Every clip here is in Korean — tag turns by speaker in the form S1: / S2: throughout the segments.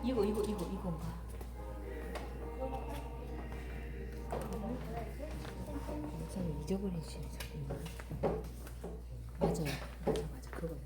S1: 이건가? 영상을 잊어버리시네 자꾸. 맞아 그거요.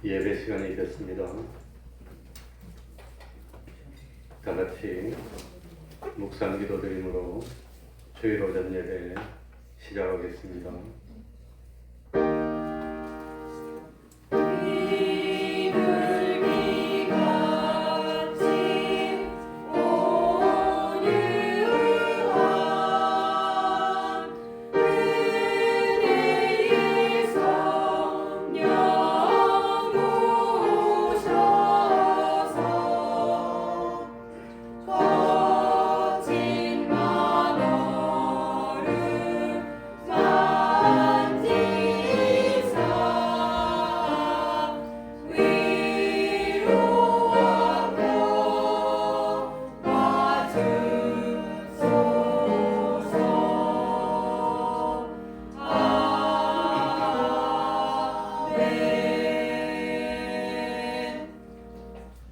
S2: 예배 시간이 됐습니다. 다 같이 묵상 기도 드림으로 주일 오전 예배 시작하겠습니다.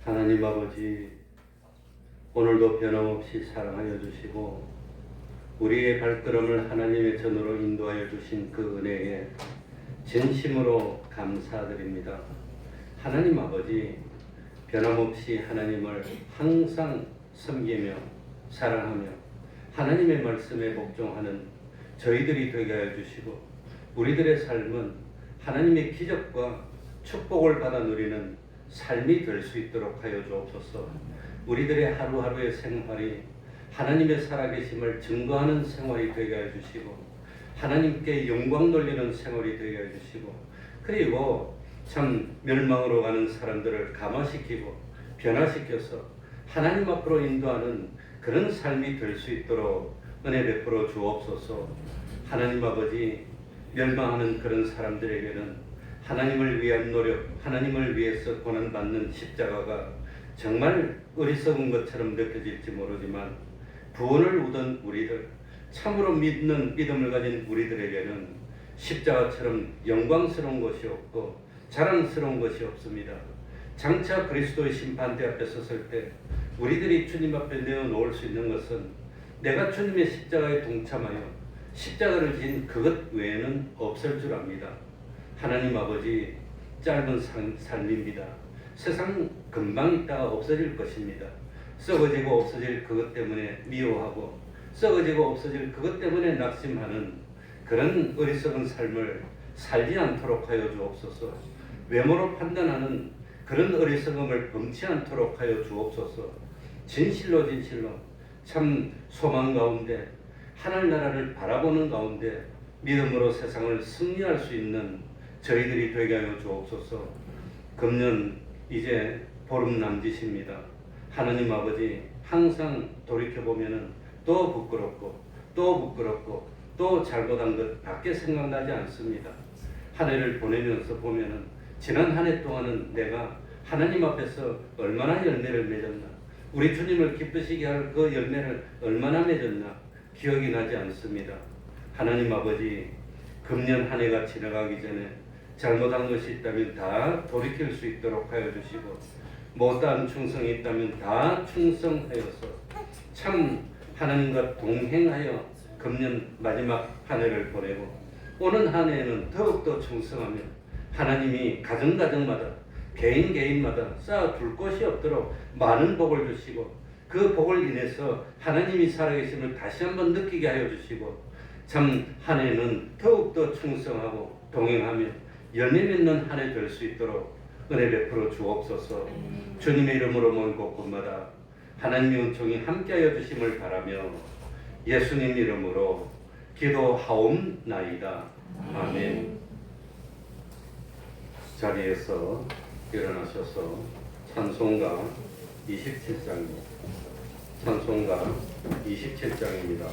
S2: 하나님 아버지, 오늘도 변함없이 사랑하여 주시고 우리의 발걸음을 하나님의 전으로 인도하여 주신 그 은혜에 진심으로 감사드립니다. 하나님 아버지, 변함없이 하나님을 항상 섬기며 사랑하며 하나님의 말씀에 복종하는 저희들이 되게 하여 주시고 우리들의 삶은 하나님의 기적과 축복을 받아 누리는 삶이 될 수 있도록 하여 주옵소서. 우리들의 하루하루의 생활이 하나님의 살아계심을 증거하는 생활이 되게 하여 주시고 하나님께 영광 돌리는 생활이 되게 하여 주시고 그리고 참 멸망으로 가는 사람들을 감화시키고 변화시켜서 하나님 앞으로 인도하는 그런 삶이 될 수 있도록 은혜 베풀어 주옵소서. 하나님 아버지, 멸망하는 그런 사람들에게는 하나님을 위한 노력, 하나님을 위해서 고난받는 십자가가 정말 어리석은 것처럼 느껴질지 모르지만 구원을 얻은 우리들, 참으로 믿는 믿음을 가진 우리들에게는 십자가처럼 영광스러운 것이 없고 자랑스러운 것이 없습니다. 장차 그리스도의 심판대 앞에 섰을 때 우리들이 주님 앞에 내어놓을 수 있는 것은 내가 주님의 십자가에 동참하여 십자가를 진 그것 외에는 없을 줄 압니다. 하나님 아버지, 짧은 삶입니다. 세상 금방 있다가 없어질 것입니다. 썩어지고 없어질 그것 때문에 미워하고 썩어지고 없어질 그것 때문에 낙심하는 그런 어리석은 삶을 살지 않도록 하여 주옵소서. 외모로 판단하는 그런 어리석음을 범치 않도록 하여 주옵소서. 진실로 참 소망 가운데 하늘나라를 바라보는 가운데 믿음으로 세상을 승리할 수 있는 저희들이 되게 하여 주옵소서. 금년 이제 보름 남짓입니다. 하나님 아버지, 항상 돌이켜보면 또 부끄럽고 또 잘못한 것 밖에 생각나지 않습니다. 한 해를 보내면서 보면은 지난 한 해 동안은 내가 하나님 앞에서 얼마나 열매를 맺었나, 우리 주님을 기쁘시게 할 그 열매를 얼마나 맺었나 기억이 나지 않습니다. 하나님 아버지, 금년 한 해가 지나가기 전에 잘못한 것이 있다면 다 돌이킬 수 있도록 하여 주시고, 못다한 충성이 있다면 다 충성하여서 참 하나님과 동행하여 금년 마지막 한 해를 보내고, 오는 한 해에는 더욱더 충성하며 하나님이 가정가정마다 개인마다 쌓아둘 것이 없도록 많은 복을 주시고, 그 복을 인해서 하나님이 살아계심을 다시 한번 느끼게 하여 주시고, 참 한 해는 더욱더 충성하고 동행하며 열매 맺는 한 해 될 수 있도록 은혜 베풀어 주옵소서. 주님의 이름으로 모인 곳곳마다 하나님의 은총이 함께하여 주심을 바라며 예수님 이름으로 기도하옵나이다. 아멘. 자리에서 일어나셔서 찬송가 27장입니다. 찬송가 27장입니다.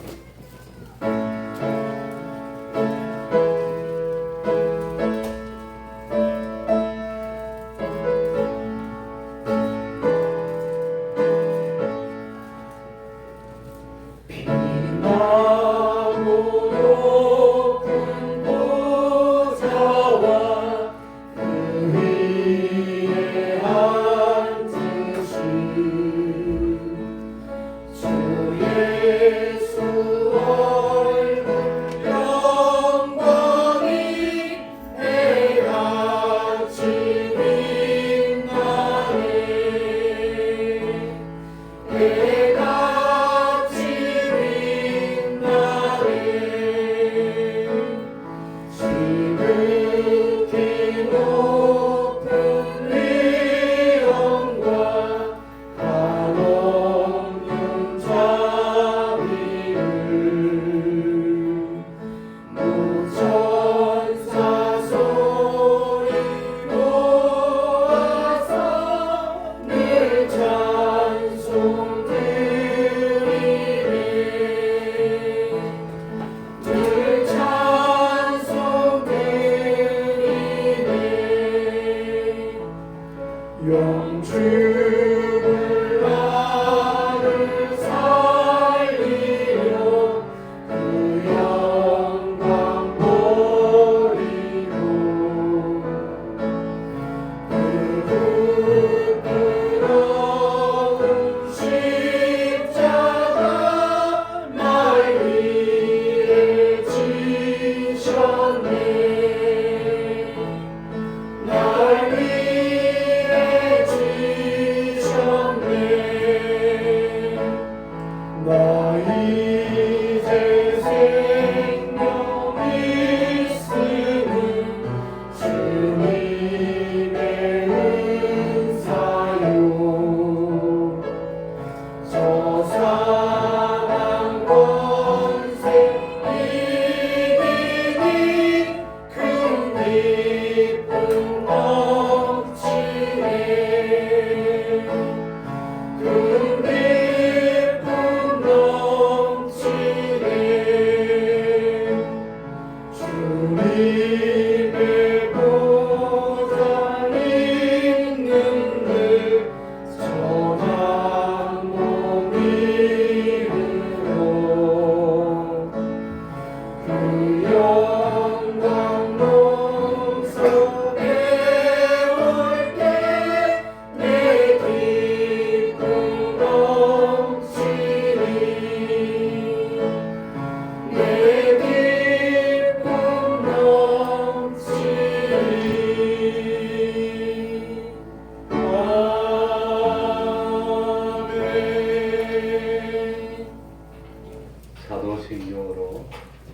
S2: 사도신경으로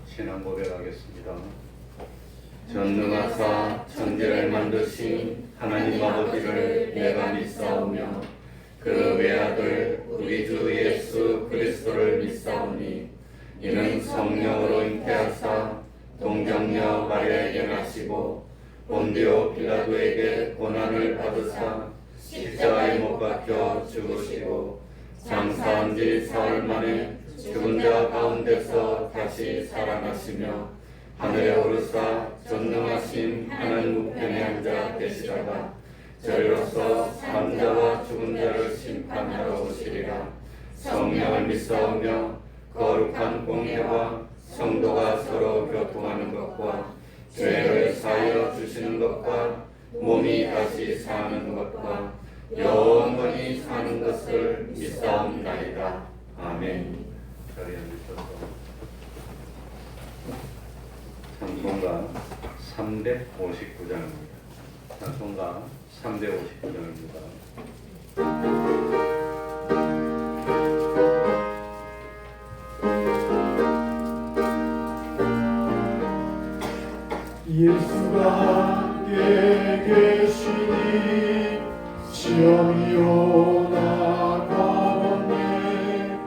S2: 신앙 고백하겠습니다. 전능하사 천지를 만드신 하나님 아버지를 내가 믿사오며 그 외아들 우리 주 예수 그리스도를 믿사오니 이는 성령으로 잉태하사 동정녀 마리아에게 나시고 본디오 빌라도에게 고난을 받으사 십자가에 못 박혀 죽으시고 장사한 지 사흘 만에 죽은 자 가운데서 다시 살아나시며 하늘에 오르사 전능하신 하나님 우편에 앉아 계시다가 저리로서 산자와 죽은 자를 심판하러 오시리라. 성령을 믿사오며 거룩한 공회와 성도가 서로 교통하는 것과 죄를 사하여 주시는 것과 몸이 다시 사는 것과 영원히 사는 것을 믿사옵나이다. 아멘. 자리에 앉으셔서 찬송가 359장입니다. 찬송가 359장입니다.
S3: 예수가 함께 계시니 시험이 오나 겁없네.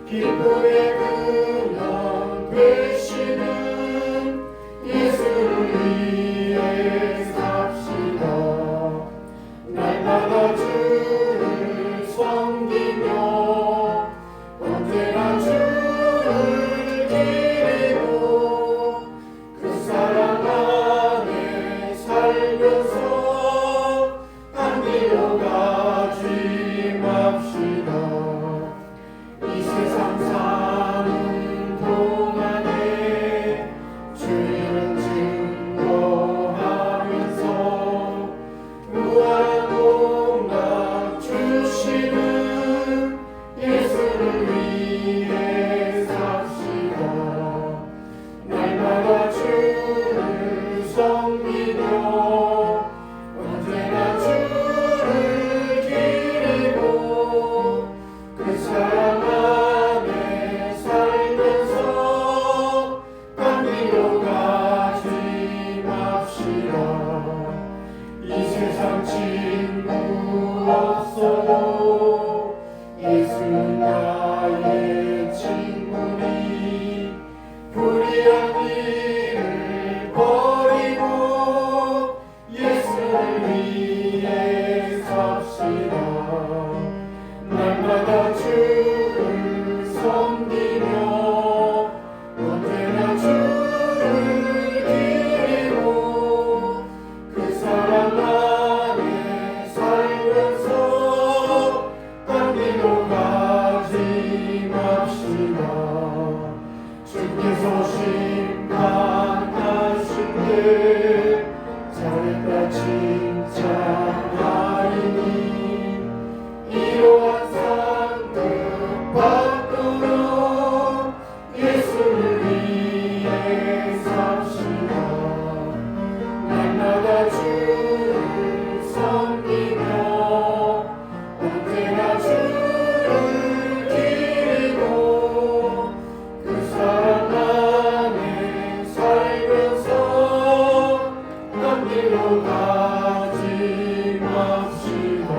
S3: 기쁨의 근원 되시는 예수를 위해 삽시다. 날마다 주를 섬기며 언제나 주를 기리고 그 사랑 안에 살면서 한 길로 가지 맙시다. 이 세상 사는 동안에 주의를 증거하면서 무한 공덕 주시는 예수를 위해 삽시다. 날마다 주를 섬기며 언제나 주를 기리고 그 사랑 안에 살면서 딴 길로 가지 맙시다. 이 세상 친구 없어도 예수는 나의 친구니 불의한 일을 버리고 예수를 위해 삽시다. 날마다 주를 섬기며 언제나 주를 기리고 그 사랑 안에 살면서 딴 길로 가지 맙시다. 주께서 심판하실 때 잘했다 칭찬하리니 이러한 상급 받도록 예수를 위해 삽시다. 날마다 주를 섬기며 언제나 주를 기리고 그 사랑 안에 살면서 딴 길로 가지 맙시다.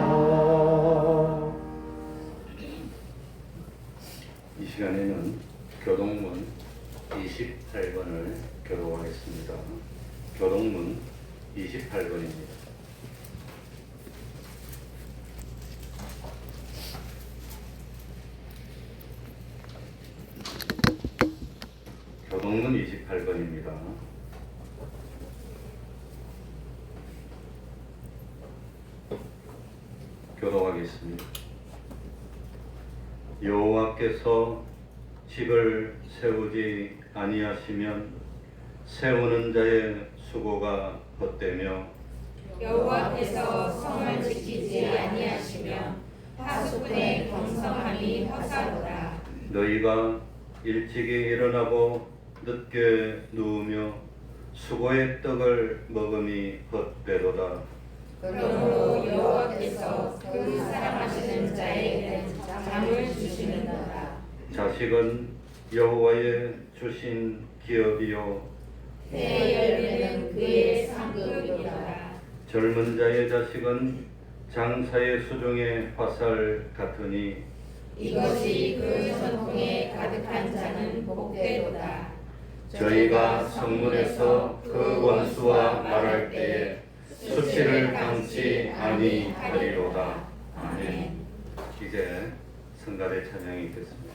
S2: 이 시간에는 교동문 28번을 교독하겠습니다. 교동문 28번입니다. 교동문 28번입니다. 교독하겠습니다. 여호와께서 집을 세우지 아니하시면 세우는 자의 수고가 헛되며
S4: 여호와께서 성을 지키지 아니하시면 하수꾼의 경성함이 허사로다.
S2: 너희가 일찍이 일어나고 늦게 누우며 수고의 떡을 먹음이 헛되도다.
S4: 그러므로 여호와께서 그 사랑하시는 자에게는 잠을 주시는도다.
S2: 자식은 여호와의 주신 기업이요
S4: 새 열매는 그의 상급이로다.
S2: 젊은 자의 자식은 장사의 수종의 화살 같으니
S4: 이것이 그 전통에 가득한 자는 복되도다.
S2: 저희가 성문에서 그 원수와 말할 때에 수치를 당치 아니하리로다. 아멘. 이제 성가대 찬양이 있겠습니다.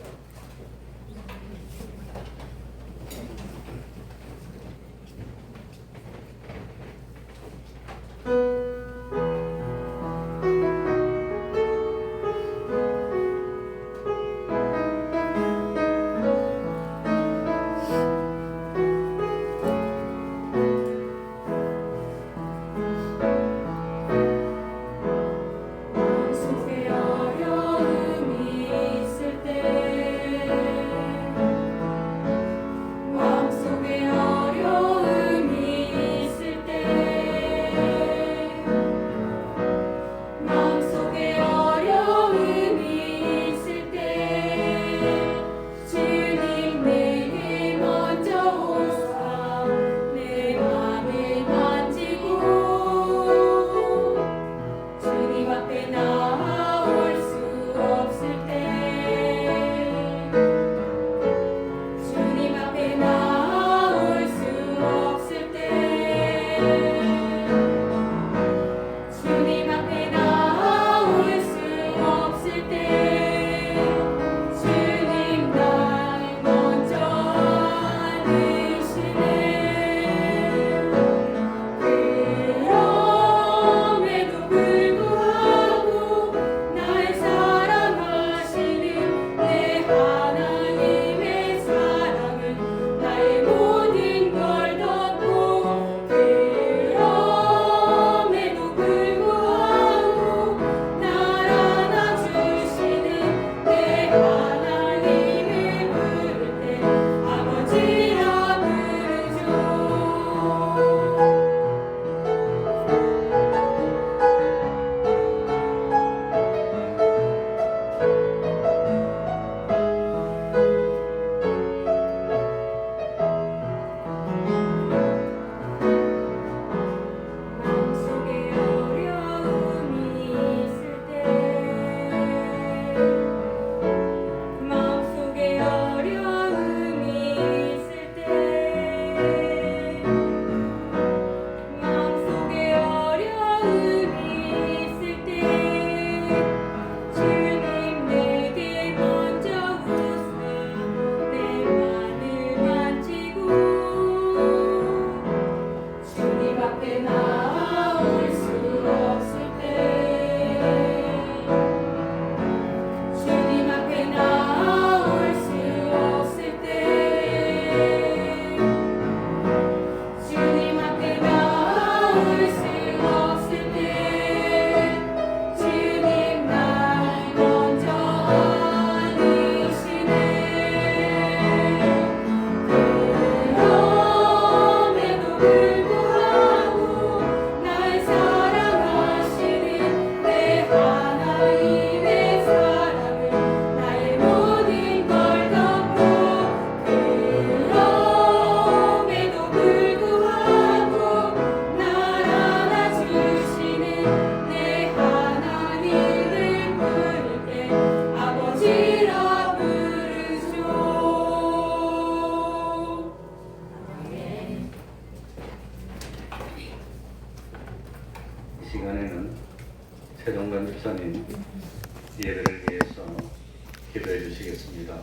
S2: 기도해 주시겠습니다.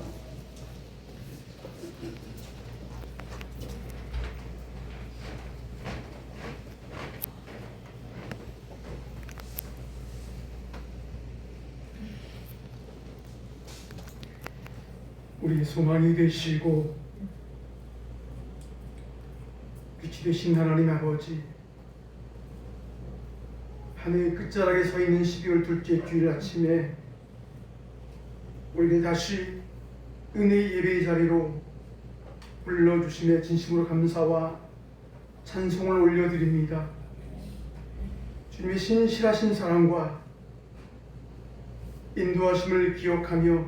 S3: 우리 소망이 되시고 빛이 되신 하나님 아버지, 한 해의 끝자락에 서 있는 12월 둘째 주일 아침에 우리를 다시 은혜의 예배의 자리로 불러주심에 진심으로 감사와 찬송을 올려드립니다. 주님의 신실하신 사랑과 인도하심을 기억하며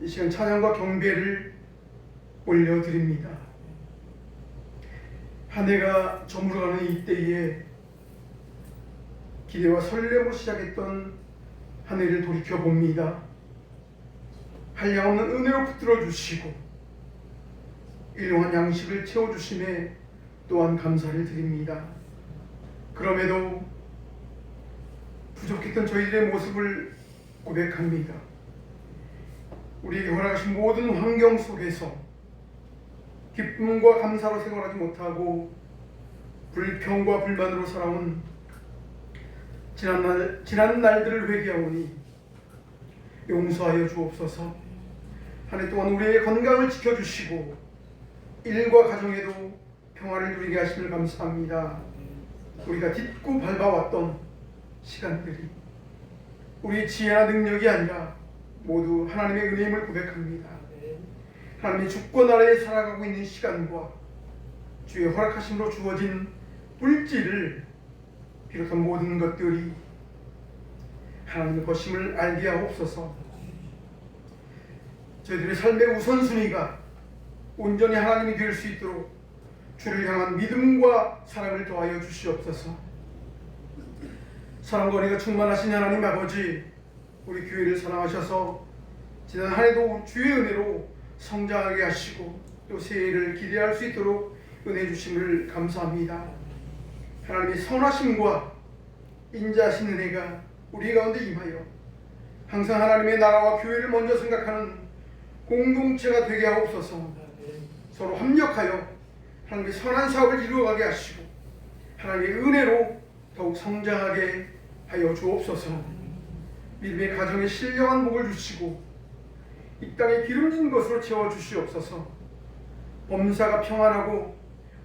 S3: 이 시간 찬양과 경배를 올려드립니다. 한 해가 저물어가는 이때에 기대와 설렘으로 시작했던 한 해를 돌이켜봅니다. 한량없는 은혜로 붙들어 주시고 일용한 양식을 채워주심에 또한 감사를 드립니다. 그럼에도 부족했던 저희들의 모습을 고백합니다. 우리에게 허락하신 모든 환경 속에서 기쁨과 감사로 생활하지 못하고 불평과 불만으로 살아온 지난 날들을 회개하오니 용서하여 주옵소서. 한 해 동안 우리의 건강을 지켜주시고 일과 가정에도 평화를 누리게 하심을 감사합니다. 우리가 딛고 밟아왔던 시간들이 우리의 지혜나 능력이 아니라 모두 하나님의 은혜임을 고백합니다. 하나님의 주권 아래에 살아가고 있는 시간과 주의 허락하심으로 주어진 물질을 비롯한 모든 것들이 하나님의 것임을 알게 하옵소서. 저희들의 삶의 우선순위가 온전히 하나님이 될 수 있도록 주를 향한 믿음과 사랑을 더하여 주시옵소서. 사랑과 은혜가 충만하신 하나님 아버지, 우리 교회를 사랑하셔서 지난 한 해도 주의 은혜로 성장하게 하시고 또 새해를 기대할 수 있도록 은혜 주심을 감사합니다. 하나님의 선하심과 인자하신 은혜가 우리 가운데 임하여 항상 하나님의 나라와 교회를 먼저 생각하는 공동체가 되게 하옵소서. 서로 합력하여 하나님의 선한 사업을 이루어가게 하시고 하나님의 은혜로 더욱 성장하게 하여 주옵소서. 믿음의 가정에 신령한 복을 주시고 이 땅에 기름진 것으로 채워주시옵소서. 범사가 평안하고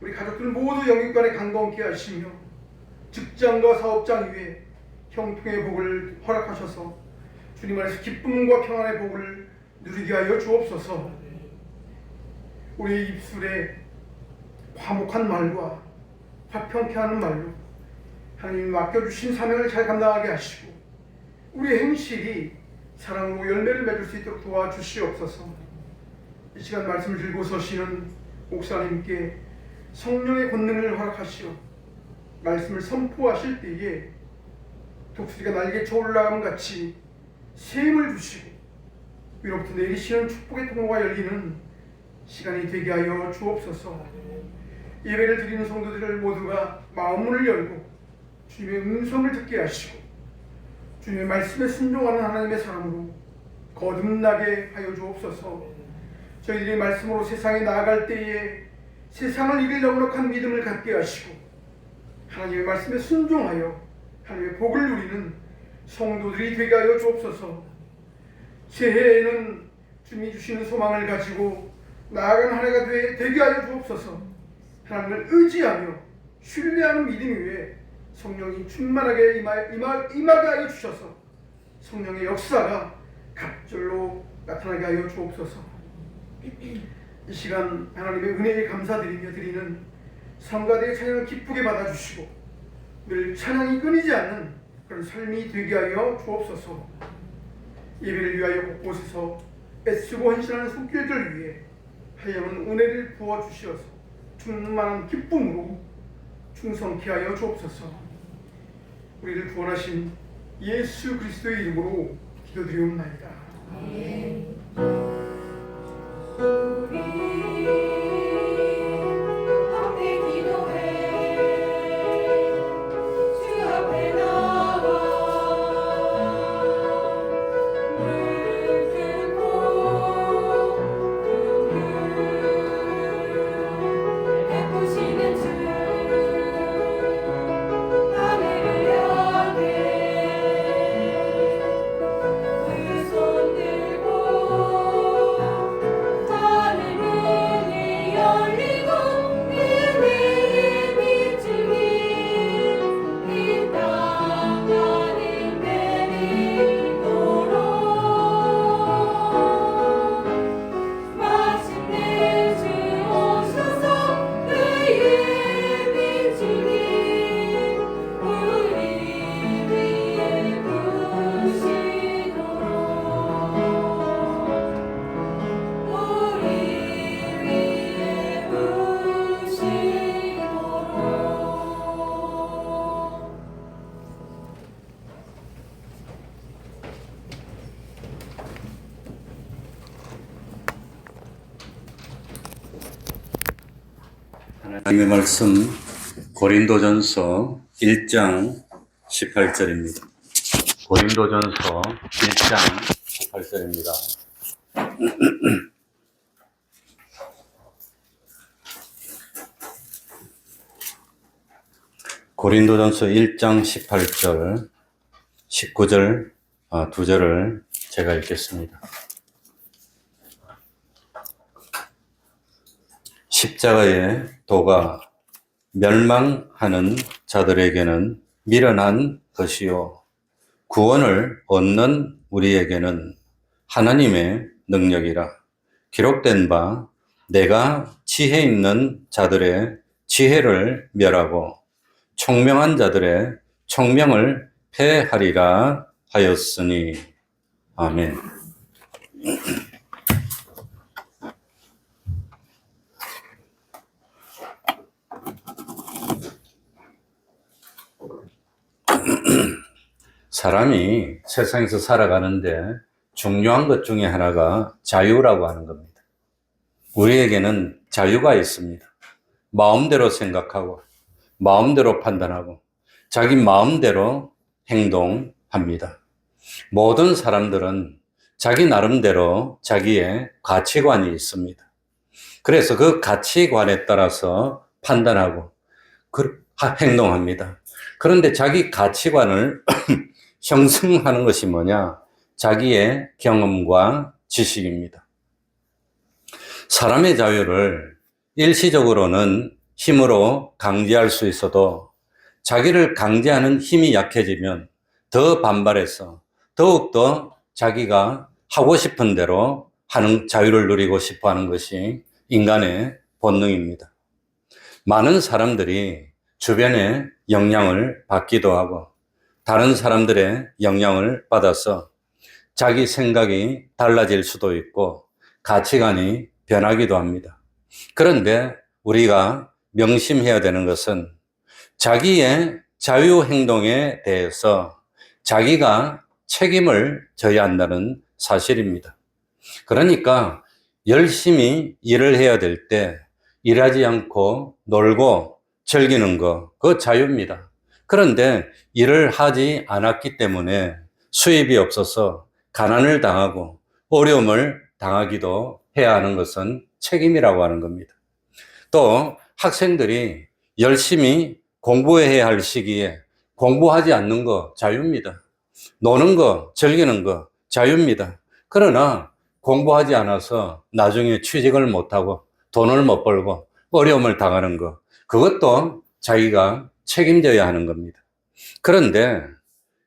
S3: 우리 가족들 모두 영육간에 강건케 하시며 직장과 사업장 위에 형통의 복을 허락하셔서 주님 안에서 기쁨과 평안의 복을 누리게 하여 주옵소서. 우리의 입술에 화목한 말과 화평케 하는 말로 하나님 맡겨주신 사명을 잘 감당하게 하시고 우리의 행실이 사랑으로 열매를 맺을 수 있도록 도와주시옵소서. 이 시간 말씀을 들고 서시는 목사님께 성령의 권능을 허락하시어 말씀을 선포하실 때에 독수리가 날개쳐 올라감 같이 새 힘을 주시고 위로부터 내리시는 축복의 통로가 열리는 시간이 되게 하여 주옵소서. 예배를 드리는 성도들 모두가 마음문을 열고 주님의 음성을 듣게 하시고 주님의 말씀에 순종하는 하나님의 사람으로 거듭나게 하여 주옵소서. 저희들이 말씀으로 세상에 나아갈 때에 세상을 이길 넉넉한 믿음을 갖게 하시고 하나님의 말씀에 순종하여 하나님의 복을 누리는 성도들이 되게 하여 주옵소서. 새해에는 주님이 주시는 소망을 가지고 나아가는 한 해가 되게 하여 주옵소서. 하나님을 의지하며 신뢰하는 믿음 위에 성령이 충만하게 임하게 하여 주셔서 성령의 역사가 갑절로 나타나게 하여 주옵소서. 이 시간 하나님의 은혜에 감사드리며 드리는 성가대의 찬양을 기쁘게 받아주시고 늘 찬양이 끊이지 않는 그런 삶이 되게 하여 주옵소서. 예배를 위하여 곳곳에서 애쓰고 헌신하는 손길들 위해 하여는 은혜를 부어주시어서 충만한 기쁨으로 충성케 하여 주옵소서. 우리를 구원하신 예수 그리스도의 이름으로 기도드리옵나이다.
S4: 아멘.
S5: 주 앞에 나와 무릎 꿇고
S2: 하나님의 말씀 고린도전서 1장 18절입니다. 고린도전서 1장 18절입니다. 고린도전서 1장 18절, 19절, 두 절을 제가 읽겠습니다. 십자가의 도가 멸망하는 자들에게는 미련한 것이요 구원을 얻는 우리에게는 하나님의 능력이라. 기록된 바 내가 지혜 있는 자들의 지혜를 멸하고 총명한 자들의 총명을 패하리라 하였으니. 아멘. 사람이 세상에서 살아가는데 중요한 것 중에 하나가 자유라고 하는 겁니다. 우리에게는 자유가 있습니다. 마음대로 생각하고 마음대로 판단하고 자기 마음대로 행동합니다. 모든 사람들은 자기 나름대로 자기의 가치관이 있습니다. 그래서 그 가치관에 따라서 판단하고 행동합니다. 그런데 자기 가치관을 형성하는 것이 뭐냐? 자기의 경험과 지식입니다. 사람의 자유를 일시적으로는 힘으로 강제할 수 있어도 자기를 강제하는 힘이 약해지면 더 반발해서 더욱더 자기가 하고 싶은 대로 하는 자유를 누리고 싶어 하는 것이 인간의 본능입니다. 많은 사람들이 주변의 영향을 받기도 하고 다른 사람들의 영향을 받아서 자기 생각이 달라질 수도 있고 가치관이 변하기도 합니다. 그런데 우리가 명심해야 되는 것은 자기의 자유 행동에 대해서 자기가 책임을 져야 한다는 사실입니다. 그러니까 열심히 일을 해야 될 때 일하지 않고 놀고 즐기는 거, 그거 자유입니다. 그런데 일을 하지 않았기 때문에 수입이 없어서 가난을 당하고 어려움을 당하기도 해야 하는 것은 책임이라고 하는 겁니다. 또 학생들이 열심히 공부해야 할 시기에 공부하지 않는 거 자유입니다. 노는 거, 즐기는 거 자유입니다. 그러나 공부하지 않아서 나중에 취직을 못하고 돈을 못 벌고 어려움을 당하는 거, 그것도 자기가 책임져야 하는 겁니다. 그런데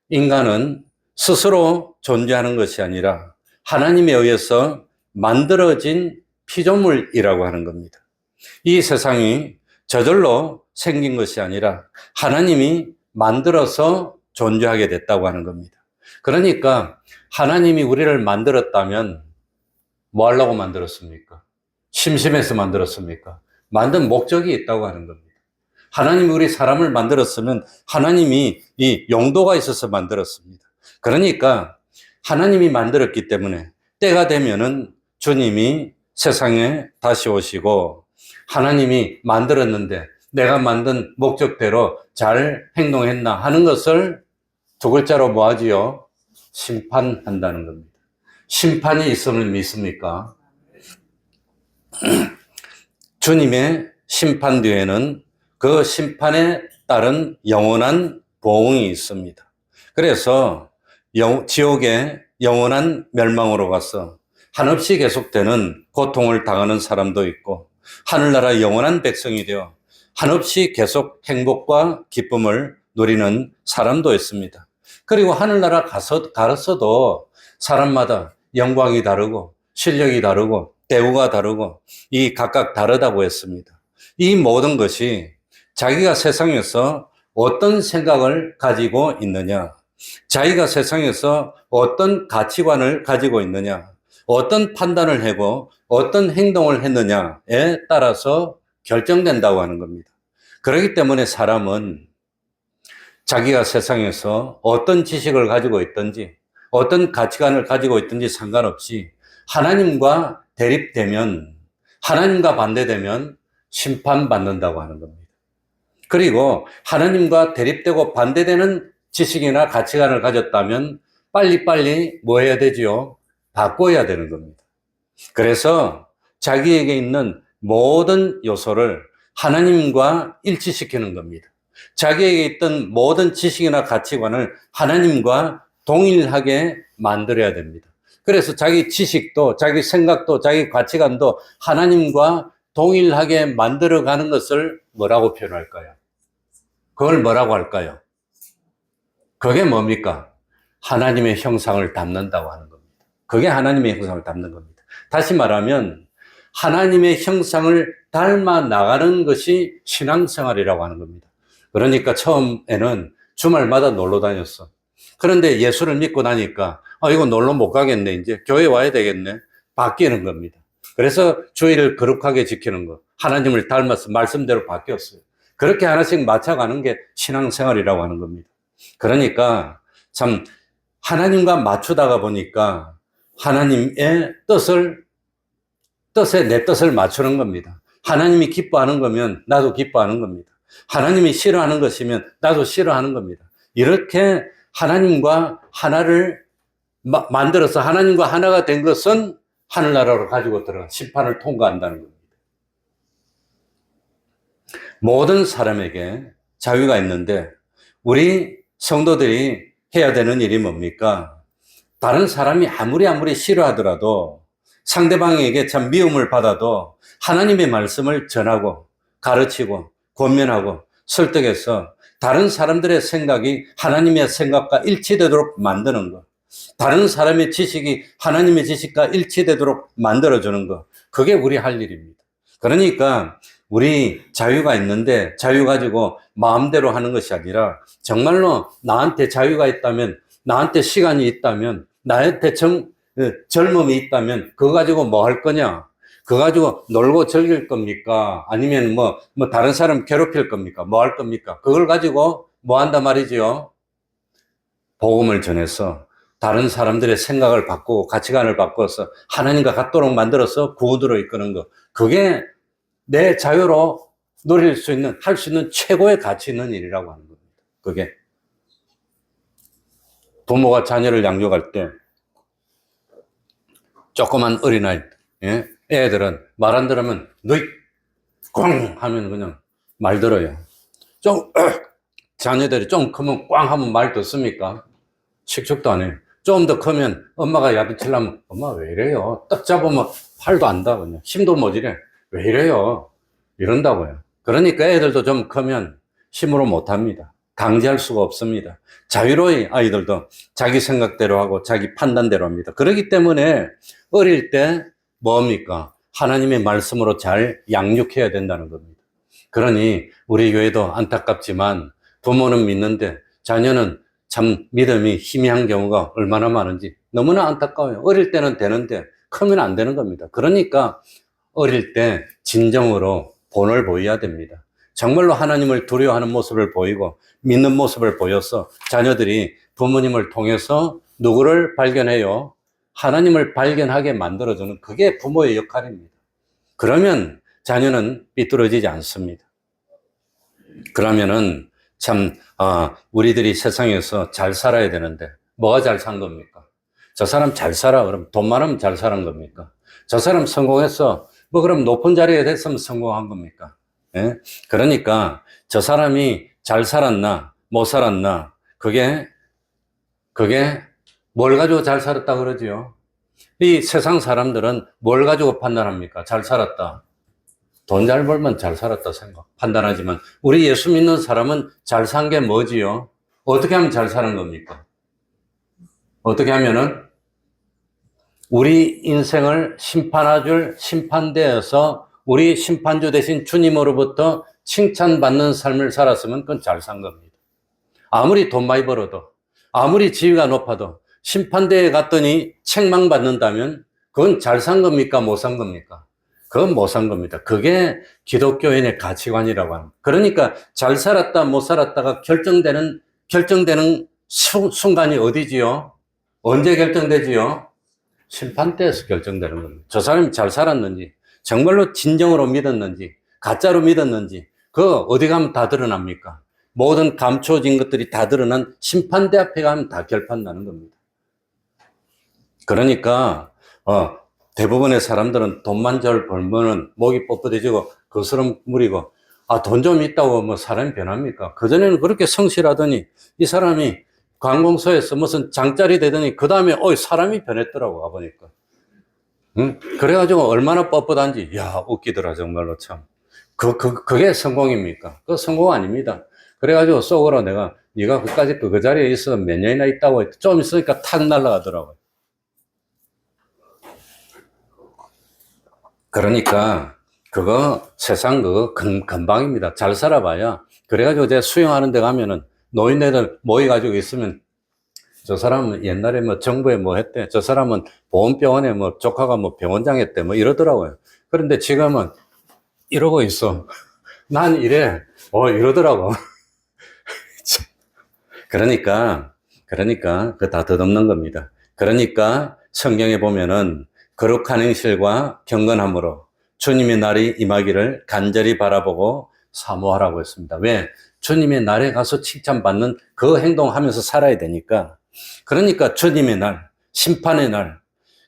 S2: 인간은 스스로 존재하는 것이 아니라 하나님에 의해서 만들어진 피조물이라고 하는 겁니다. 이 세상이 저절로 생긴 것이 아니라 하나님이 만들어서 존재하게 됐다고 하는 겁니다. 그러니까 하나님이 우리를 만들었다면 뭐 하려고 만들었습니까? 심심해서 만들었습니까? 만든 목적이 있다고 하는 겁니다. 하나님이 우리 사람을 만들었으면 하나님이 이 용도가 있어서 만들었습니다. 그러니까 하나님이 만들었기 때문에 때가 되면은 주님이 세상에 다시 오시고 하나님이 만들었는데 내가 만든 목적대로 잘 행동했나 하는 것을 두 글자로 뭐 하지요? 심판한다는 겁니다. 심판이 있음을 믿습니까? 주님의 심판 뒤에는 그 심판에 따른 영원한 보응이 있습니다. 그래서 지옥의 영원한 멸망으로 가서 한없이 계속되는 고통을 당하는 사람도 있고 하늘나라 영원한 백성이 되어 한없이 계속 행복과 기쁨을 누리는 사람도 있습니다. 그리고 하늘나라 가서도 사람마다 영광이 다르고 실력이 다르고 대우가 다르고 이 각각 다르다고 했습니다. 이 모든 것이 자기가 세상에서 어떤 생각을 가지고 있느냐, 자기가 세상에서 어떤 가치관을 가지고 있느냐, 어떤 판단을 하고 어떤 행동을 했느냐에 따라서 결정된다고 하는 겁니다. 그렇기 때문에 사람은 자기가 세상에서 어떤 지식을 가지고 있든지 어떤 가치관을 가지고 있든지 상관없이 하나님과 대립되면, 하나님과 반대되면
S5: 심판받는다고 하는 겁니다. 그리고 하나님과 대립되고 반대되는 지식이나 가치관을 가졌다면 빨리빨리 뭐 해야 되지요? 바꿔야 되는 겁니다. 그래서 자기에게 있는 모든 요소를 하나님과 일치시키는 겁니다. 자기에게 있던 모든 지식이나 가치관을 하나님과 동일하게 만들어야 됩니다. 그래서 자기 지식도, 자기 생각도, 자기 가치관도 하나님과 동일하게 만들어가는 것을 뭐라고 표현할까요? 그걸 뭐라고 할까요? 그게 뭡니까? 하나님의 형상을 담는다고 하는 겁니다. 그게 하나님의 형상을 담는 겁니다. 다시 말하면 하나님의 형상을 닮아 나가는 것이 신앙생활이라고 하는 겁니다. 그러니까 처음에는 주말마다 놀러 다녔어. 그런데 예수를 믿고 나니까 이거 놀러 못 가겠네. 이제 교회 와야 되겠네. 바뀌는 겁니다. 그래서 주일을 거룩하게 지키는 거. 하나님을 닮아서 말씀대로 바뀌었어요. 그렇게 하나씩 맞춰가는 게 신앙생활이라고 하는 겁니다. 그러니까 참 하나님과 맞추다가 보니까 하나님의 뜻에 내 뜻을 맞추는 겁니다. 하나님이 기뻐하는 거면 나도 기뻐하는 겁니다. 하나님이 싫어하는 것이면 나도 싫어하는 겁니다. 이렇게 하나님과 하나를 만들어서 하나님과 하나가 된 것은 하늘나라로 가지고 들어가 심판을 통과한다는 겁니다. 모든 사람에게 자유가 있는데 우리 성도들이 해야 되는 일이 뭡니까? 다른 사람이 아무리 싫어하더라도 상대방에게 참 미움을 받아도 하나님의 말씀을 전하고 가르치고 권면하고 설득해서 다른 사람들의 생각이 하나님의 생각과 일치되도록 만드는 것, 다른 사람의 지식이 하나님의 지식과 일치되도록 만들어주는 것, 그게 우리 할 일입니다. 그러니까 우리 자유가 있는데 자유 가지고 마음대로 하는 것이 아니라 정말로 나한테 자유가 있다면, 나한테 시간이 있다면, 나한테 젊음이 있다면 그거 가지고 뭐 할 거냐? 그거 가지고 놀고 즐길 겁니까? 아니면 뭐 다른 사람 괴롭힐 겁니까? 뭐 할 겁니까? 그걸 가지고 뭐 한단 말이지요? 복음을 전해서 다른 사람들의 생각을 바꾸고 가치관을 바꿔서 하나님과 같도록 만들어서 구원으로 이끄는 것. 그게 내 자유로 누릴 수 있는, 할 수 있는 최고의 가치 있는 일이라고 하는 겁니다. 그게. 부모가 자녀를 양육할 때 조그만 어린아이, 예? 애들은 말 안 들으면 너희 꽝 하면 그냥 말 들어요. 자녀들이 좀 크면 꽝 하면 말 듣습니까? 식축도 안 해요. 좀 더 크면 엄마가 야비치려면 엄마 왜 이래요? 딱 잡으면 팔도 안다 그냥. 힘도 모자래. 왜 이래요? 이런다고요. 그러니까 애들도 좀 크면 힘으로 못합니다. 강제할 수가 없습니다. 자유로이 아이들도 자기 생각대로 하고 자기 판단대로 합니다. 그렇기 때문에 어릴 때 뭡니까? 하나님의 말씀으로 잘 양육해야 된다는 겁니다. 그러니 우리 교회도 안타깝지만 부모는 믿는데 자녀는 참 믿음이 희미한 경우가 얼마나 많은지 너무나 안타까워요. 어릴 때는 되는데 크면 안 되는 겁니다. 그러니까 어릴 때 진정으로 본을 보여야 됩니다. 정말로 하나님을 두려워하는 모습을 보이고 믿는 모습을 보여서 자녀들이 부모님을 통해서 누구를 발견해요? 하나님을 발견하게 만들어주는 그게 부모의 역할입니다. 그러면 자녀는 삐뚤어지지 않습니다. 그러면은 참 우리들이 세상에서 잘 살아야 되는데 뭐가 잘 산 겁니까? 저 사람 잘 살아 그럼 돈 많으면 잘 사는 겁니까? 저 사람 성공했어 뭐 그럼 높은 자리에 됐으면 성공한 겁니까? 예? 그러니까 저 사람이 잘 살았나 못 살았나 그게 뭘 가지고 잘 살았다 그러지요? 이 세상 사람들은 뭘 가지고 판단합니까? 잘 살았다. 돈 잘 벌면 잘 살았다 생각 판단하지만 우리 예수 믿는 사람은 잘 산 게 뭐지요? 어떻게 하면 잘 사는 겁니까? 어떻게 하면은 우리 인생을 심판해줄 심판대에서 우리 심판주 대신 주님으로부터 칭찬받는 삶을 살았으면 그건 잘 산 겁니다. 아무리 돈 많이 벌어도 아무리 지위가 높아도 심판대에 갔더니 책망받는다면 그건 잘 산 겁니까? 못 산 겁니까? 그건 못 산 겁니다. 그게 기독교인의 가치관이라고 합니다. 그러니까 잘 살았다 못 살았다가 결정되는 순간이 어디지요? 언제 결정되지요? 심판대에서 결정되는 겁니다. 저 사람이 잘 살았는지 정말로 진정으로 믿었는지 가짜로 믿었는지, 그 어디 가면 다 드러납니까? 모든 감춰진 것들이 다 드러난 심판대 앞에 가면 다 결판 나는 겁니다. 그러니까 대부분의 사람들은 돈만 잘 벌면은 목이 뻣뻣해지고 거스름 무리고, 돈 좀 있다고 뭐 사람이 변합니까? 그전에는 그렇게 성실하더니 이 사람이 관공서에서 무슨 장짜리 되더니 그 다음에 사람이 변했더라고 가보니까. 응? 그래가지고 얼마나 뻣뻣한지, 야, 웃기더라 정말로 참. 그게 성공입니까? 그거 성공 아닙니다. 그래가지고 속으로 내가, 네가 그까짓 그 자리에 있어 몇 년이나 있다고 했더니 좀 있으니까 탁 날아가더라고요. 그러니까 그거 세상 그거 금방입니다. 잘 살아봐야. 그래가지고 제가 수영하는 데 가면은 노인네들 모여가지고 있으면 저 사람은 옛날에 뭐 정부에 뭐 했대, 저 사람은 보험병원에 뭐 조카가 뭐 병원장 했대 뭐 이러더라고요. 그런데 지금은 이러고 있어. 난 이래. 이러더라고. 그러니까 그거 다 덧없는 겁니다. 그러니까 성경에 보면은 거룩한 행실과 경건함으로 주님의 날이 임하기를 간절히 바라보고 사모하라고 했습니다. 왜? 주님의 날에 가서 칭찬받는 그 행동하면서 살아야 되니까. 그러니까 주님의 날, 심판의 날,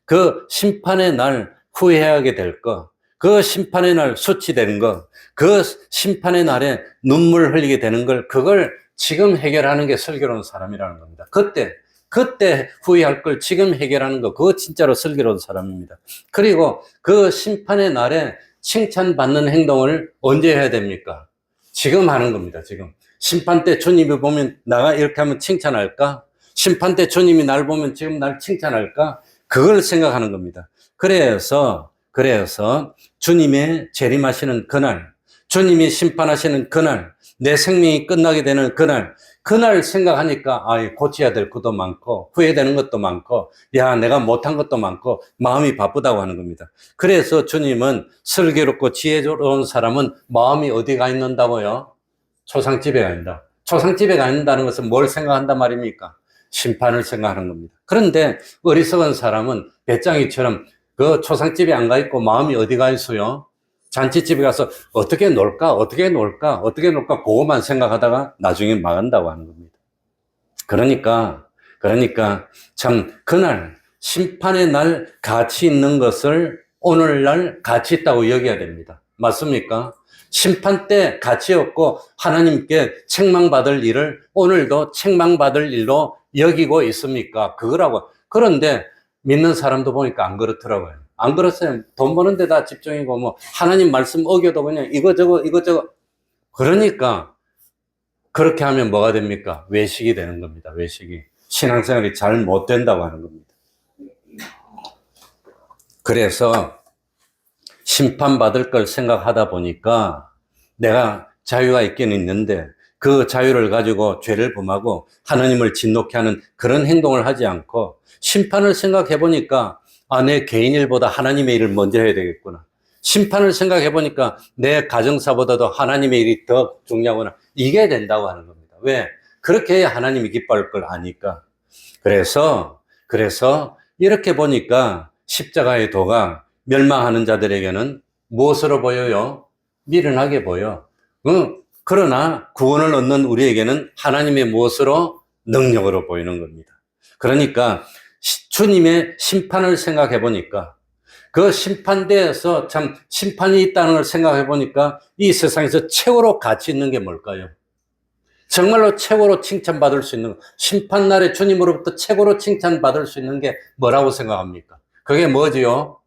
S5: 그 심판의 날 후회하게 될 거, 그 심판의 날 수치되는 거, 그 심판의 날에 눈물 흘리게 되는 걸, 그걸 지금 해결하는 게 슬기로운 사람이라는 겁니다. 그때 후회할 걸 지금 해결하는 거, 그거 진짜로 슬기로운 사람입니다. 그리고 그 심판의 날에 칭찬받는 행동을 언제 해야 됩니까? 지금 하는 겁니다, 지금. 심판 때 주님이 보면 나가 이렇게 하면 칭찬할까? 심판 때 주님이 날 보면 지금 날 칭찬할까? 그걸 생각하는 겁니다. 그래서 주님의 재림하시는 그날, 주님이 심판하시는 그날, 내 생명이 끝나게 되는 그날 생각하니까 고쳐야 될 것도 많고 후회되는 것도 많고 야 내가 못한 것도 많고 마음이 바쁘다고 하는 겁니다. 그래서 주님은 슬기롭고 지혜로운 사람은 마음이 어디가 있는다고요? 초상집에 가 있다. 초상집에 가 있는다는 것은 뭘 생각한단 말입니까? 심판을 생각하는 겁니다. 그런데 어리석은 사람은 배짱이처럼 그 초상집에 안 가 있고 마음이 어디 가 있어요? 잔치집에 가서 어떻게 놀까 그거만 생각하다가 나중에 망한다고 하는 겁니다. 그러니까 참 그날 심판의 날 가치 있는 것을 오늘날 가치 있다고 여겨야 됩니다. 맞습니까? 심판 때 가치 없고 하나님께 책망받을 일을 오늘도 책망받을 일로 여기고 있습니까? 그거라고. 그런데 믿는 사람도 보니까 안 그렇더라고요. 안 그렇어요. 돈 버는 데다 집중이고 뭐 하나님 말씀 어겨도 그냥 이거저거 그러니까 그렇게 하면 뭐가 됩니까? 외식이 되는 겁니다. 외식이. 신앙생활이 잘 못 된다고 하는 겁니다. 그래서 심판받을 걸 생각하다 보니까 내가 자유가 있긴 있는데 그 자유를 가지고 죄를 범하고 하나님을 진노케 하는 그런 행동을 하지 않고 심판을 생각해 보니까 내 개인 일보다 하나님의 일을 먼저 해야 되겠구나. 심판을 생각해 보니까 내 가정사보다도 하나님의 일이 더 중요하구나. 이게 된다고 하는 겁니다. 왜? 그렇게 해야 하나님이 기뻐할 걸 아니까. 그래서 이렇게 보니까 십자가의 도가 멸망하는 자들에게는 무엇으로 보여요? 미련하게 보여. 그러나 구원을 얻는 우리에게는 하나님의 무엇으로? 능력으로 보이는 겁니다. 그러니까 주님의 심판을 생각해 보니까 그 심판대에서 참 심판이 있다는 걸 생각해 보니까 이 세상에서 최고로 가치 있는 게 뭘까요? 정말로 최고로 칭찬받을 수 있는 심판날에 주님으로부터 최고로 칭찬받을 수 있는 게 뭐라고 생각합니까? 그게 뭐지요?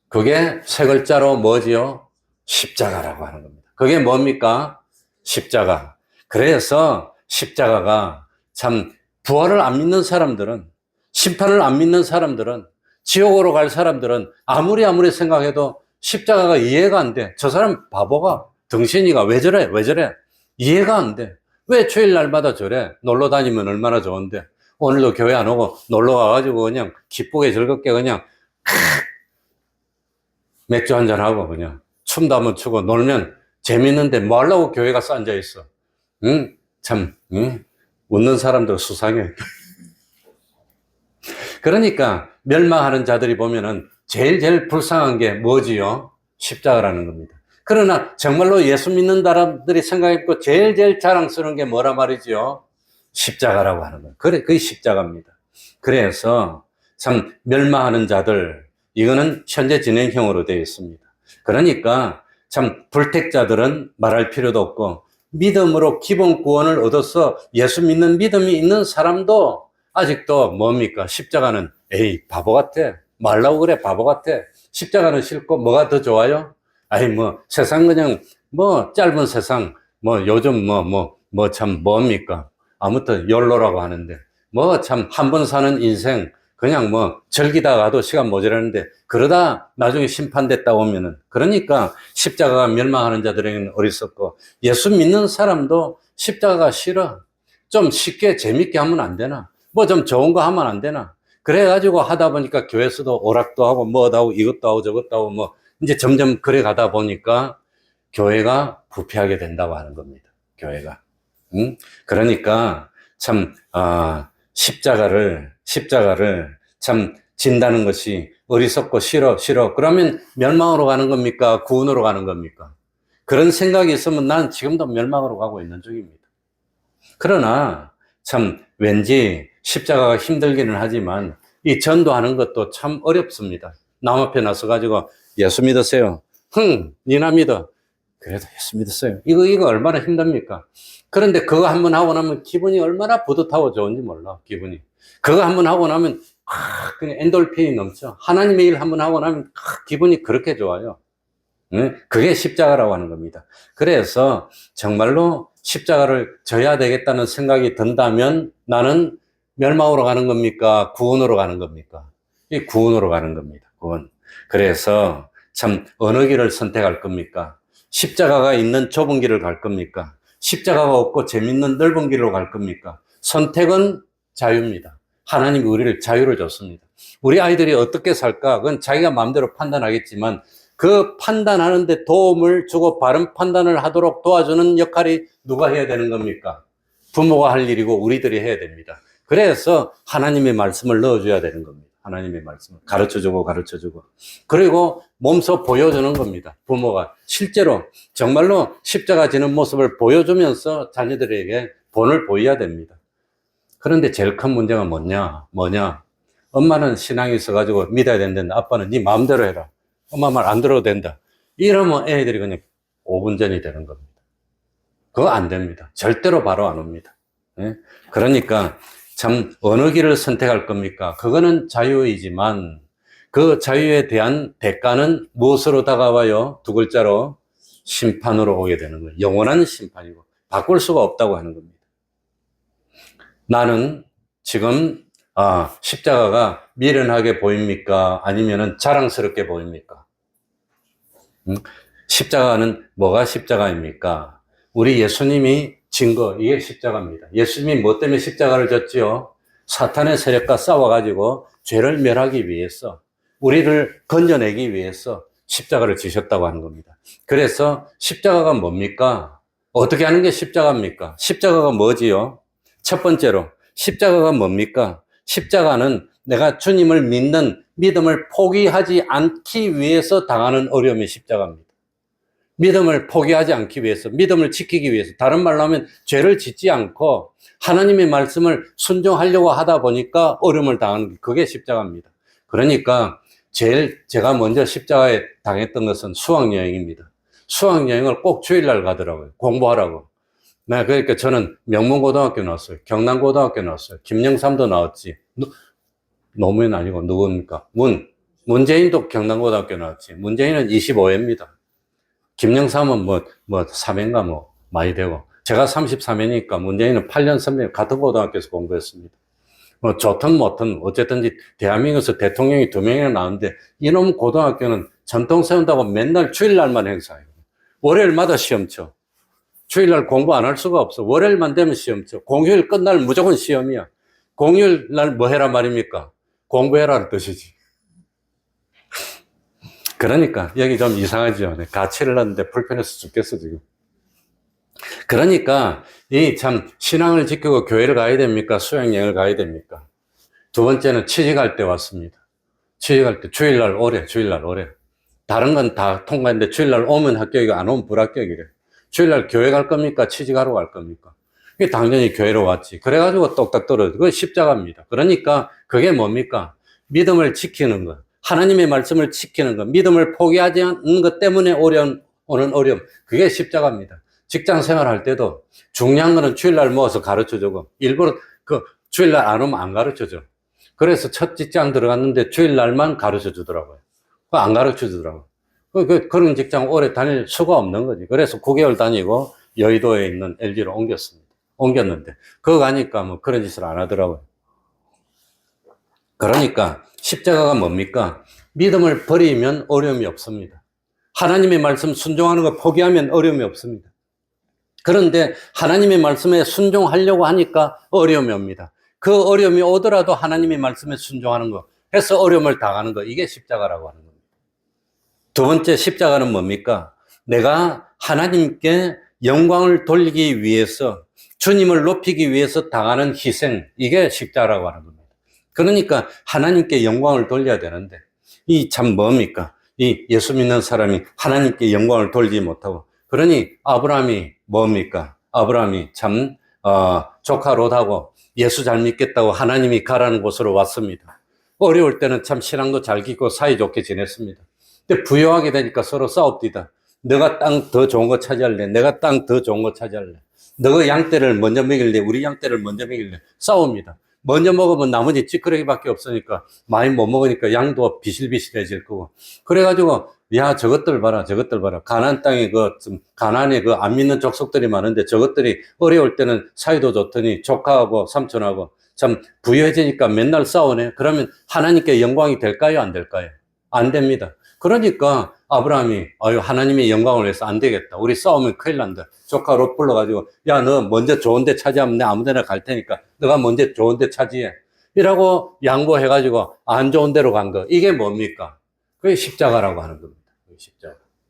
S5: 그게 세 글자로 뭐지요? 십자가라고 하는 겁니다. 그게 뭡니까? 십자가. 그래서 십자가가 참 부활을 안 믿는 사람들은, 심판을 안 믿는 사람들은, 지옥으로 갈 사람들은 아무리 생각해도 십자가가 이해가 안 돼. 저 사람 바보가, 덩신이가 왜 저래? 이해가 안 돼. 왜 주일날마다 저래? 놀러 다니면 얼마나 좋은데. 오늘도 교회 안 오고 놀러 와가지고 그냥 기쁘게 즐겁게 그냥 맥주 한잔하고 그냥 춤도 한번 추고 놀면 재밌는데 뭐 하려고 교회 가서 앉아있어. 웃는 사람들 수상해. 그러니까 멸망하는 자들이 보면은 제일 불쌍한 게 뭐지요? 십자가라는 겁니다. 그러나 정말로 예수 믿는 사람들이 생각해보고 제일 자랑스러운 게 뭐라 말이지요? 십자가라고 하는 거예요. 그래, 그게 십자가입니다. 그래서 참 멸망하는 자들, 이거는 현재 진행형으로 되어 있습니다. 그러니까 참 불택자들은 말할 필요도 없고 믿음으로 기본 구원을 얻어서 예수 믿는 믿음이 있는 사람도 아직도 뭡니까? 십자가는 에이 바보 같아. 말라고 그래 바보 같아. 십자가는 싫고 뭐가 더 좋아요? 아이 뭐 세상 그냥 뭐 짧은 세상 뭐 요즘 뭐 참 뭡니까? 아무튼 욜로라고 하는데 뭐 참 한 번 사는 인생 그냥 뭐 즐기다 가도 시간 모자라는데 그러다 나중에 심판됐다 오면은 그러니까 십자가가 멸망하는 자들에게는 어리석고 예수 믿는 사람도 십자가가 싫어. 좀 쉽게 재밌게 하면 안 되나? 뭐 좀 좋은 거 하면 안 되나? 그래가지고 하다 보니까 교회에서도 오락도 하고 뭐도 하고 이것도 하고 저것도 하고 뭐 이제 점점 그래 가다 보니까 교회가 부패하게 된다고 하는 겁니다. 교회가. 그러니까 참 십자가를 참 진다는 것이 어리석고 싫어. 그러면 멸망으로 가는 겁니까? 구원으로 가는 겁니까? 그런 생각이 있으면 난 지금도 멸망으로 가고 있는 중입니다. 그러나 참 왠지 십자가가 힘들기는 하지만 이 전도하는 것도 참 어렵습니다. 남 앞에 나서 가지고 예수 믿으세요. 니나 믿어. 그래도 예수 믿었어요. 이거 얼마나 힘듭니까? 그런데 그거 한번 하고 나면 기분이 얼마나 뿌듯하고 좋은지 몰라, 기분이. 그거 한번 하고 나면, 그냥 엔돌핀이 넘쳐. 하나님의 일 한번 하고 나면, 기분이 그렇게 좋아요. 그게 십자가라고 하는 겁니다. 그래서 정말로 십자가를 져야 되겠다는 생각이 든다면 나는 멸망으로 가는 겁니까? 구원으로 가는 겁니까? 이 구원으로 가는 겁니다. 구원. 그래서 참 어느 길을 선택할 겁니까? 십자가가 있는 좁은 길을 갈 겁니까? 십자가가 없고 재밌는 넓은 길로 갈 겁니까? 선택은 자유입니다. 하나님이 우리를 자유를 줬습니다. 우리 아이들이 어떻게 살까? 그건 자기가 마음대로 판단하겠지만 그 판단하는데 도움을 주고 바른 판단을 하도록 도와주는 역할이 누가 해야 되는 겁니까? 부모가 할 일이고 우리들이 해야 됩니다. 그래서 하나님의 말씀을 넣어줘야 되는 겁니다. 하나님의 말씀을 가르쳐주고 그리고 몸소 보여주는 겁니다. 부모가 실제로 정말로 십자가 지는 모습을 보여주면서 자녀들에게 본을 보여야 됩니다. 그런데 제일 큰 문제가 뭐냐? 엄마는 신앙이 있어가지고 믿어야 된다는데 아빠는 네 마음대로 해라. 엄마 말 안 들어도 된다. 이러면 애들이 그냥 5분 전이 되는 겁니다. 그거 안 됩니다. 절대로 바로 안 옵니다. 그러니까 참 어느 길을 선택할 겁니까? 그거는 자유이지만 그 자유에 대한 대가는 무엇으로 다가와요? 두 글자로 심판으로 오게 되는 거예요. 영원한 심판이고 바꿀 수가 없다고 하는 겁니다. 나는 지금 십자가가 미련하게 보입니까? 아니면은 자랑스럽게 보입니까? 십자가는 뭐가 십자가입니까? 우리 예수님이 진 거, 이게 십자가입니다. 예수님이 뭐 때문에 십자가를 졌지요? 사탄의 세력과 싸워가지고 죄를 멸하기 위해서, 우리를 건져내기 위해서 십자가를 지셨다고 하는 겁니다. 그래서 십자가가 뭡니까? 어떻게 하는 게 십자가입니까? 십자가가 뭐지요? 첫 번째로, 십자가가 뭡니까? 십자가는 내가 주님을 믿는 믿음을 포기하지 않기 위해서 당하는 어려움이 십자가입니다. 믿음을 포기하지 않기 위해서, 믿음을 지키기 위해서, 다른 말로 하면 죄를 짓지 않고 하나님의 말씀을 순종하려고 하다 보니까 어려움을 당하는 게 그게 십자가입니다. 그러니까 제가 먼저 십자가에 당했던 것은 수학여행입니다. 수학여행을 꼭 주일날 가더라고요. 공부하라고. 네, 그러니까 저는 명문고등학교 나왔어요. 경남고등학교 나왔어요. 김영삼도 나왔지. 노무현 아니고 누굽니까? 문재인도 경남고등학교 나왔지. 문재인은 25회입니다. 김영삼은 뭐 3회인가 많이 되고. 제가 33회니까 문재인은 8년 선배 같은 고등학교에서 공부했습니다. 뭐 좋든 못든 어쨌든지 대한민국에서 대통령이 2명이나 나왔는데 이놈 고등학교는 전통 세운다고 맨날 주일날만 행사해요. 월요일마다 시험 쳐. 주일날 공부 안 할 수가 없어. 월요일만 되면 시험 쳐. 공휴일 끝날 무조건 시험이야. 공휴일 날 뭐 해라 말입니까? 공부해라는 뜻이지. 그러니까 여기 좀 이상하죠. 가치를 넣는데 불편해서 죽겠어 지금. 그러니까 이 참 신앙을 지키고 교회를 가야 됩니까? 수양여행을 가야 됩니까? 두 번째는 취직할 때 왔습니다. 취직할 때 주일날 오래, 주일날 오래. 다른 건 다 통과했는데 주일날 오면 합격이고 안 오면 불합격이래. 주일날 교회 갈 겁니까? 취직하러 갈 겁니까? 그게 당연히 교회로 왔지. 그래가지고 똑딱 떨어져. 그게 십자가입니다. 그러니까 그게 뭡니까? 믿음을 지키는 것. 하나님의 말씀을 지키는 것. 믿음을 포기하지 않는 것 때문에 오는 어려움. 그게 십자가입니다. 직장 생활할 때도 중요한 거는 주일날 모아서 가르쳐주고 일부러 그 주일날 안 오면 안 가르쳐줘. 그래서 첫 직장 들어갔는데 주일날만 가르쳐 주더라고요. 안 가르쳐 주더라고요. 그런 직장 오래 다닐 수가 없는 거지. 그래서 9개월 다니고 여의도에 있는 LG로 옮겼는데, 그거 가니까 뭐 그런 짓을 안 하더라고요. 그러니까 십자가가 뭡니까? 믿음을 버리면 어려움이 없습니다. 하나님의 말씀 순종하는 거 포기하면 어려움이 없습니다. 그런데 하나님의 말씀에 순종하려고 하니까 어려움이 옵니다. 그 어려움이 오더라도 하나님의 말씀에 순종하는 거, 해서 어려움을 당하는 거, 이게 십자가라고 하는 겁니다. 두 번째 십자가는 뭡니까? 내가 하나님께 영광을 돌리기 위해서, 주님을 높이기 위해서 당하는 희생, 이게 십자가라고 하는 겁니다. 그러니까 하나님께 영광을 돌려야 되는데, 이 참 뭡니까? 이 예수 믿는 사람이 하나님께 영광을 돌리지 못하고, 그러니 아브라함이 뭡니까? 아브라함이 참 조카 롯하고 예수 잘 믿겠다고 하나님이 가라는 곳으로 왔습니다. 어려울 때는 참 신앙도 잘 깊고 사이좋게 지냈습니다. 근데 부유하게 되니까 서로 싸웁디다. 너가 땅 더 좋은 거 차지할래? 내가 땅 더 좋은 거 차지할래? 너가 양떼를 먼저 먹일래? 우리 양떼를 먼저 먹일래? 싸웁니다. 먼저 먹으면 나머지 찌끄레기밖에 없으니까 많이 못 먹으니까 양도 비실비실해질 거고. 그래가지고 야, 저것들 봐라, 저것들 봐라. 가나안 땅에 가나안에 안 믿는 족속들이 많은데 저것들이 어려울 때는 사이도 좋더니 조카하고 삼촌하고 참 부유해지니까 맨날 싸우네. 그러면 하나님께 영광이 될까요? 안 될까요? 안 됩니다. 그러니까 아브라함이 하나님의 영광을 위해서 안 되겠다. 우리 싸우면 큰일 난다. 조카 롯 불러가지고 야, 너 먼저 좋은 데 차지하면 내 아무 데나 갈 테니까 너가 먼저 좋은 데 차지해. 이라고 양보해가지고 안 좋은 데로 간 거. 이게 뭡니까? 그게 십자가라고 하는 겁니다.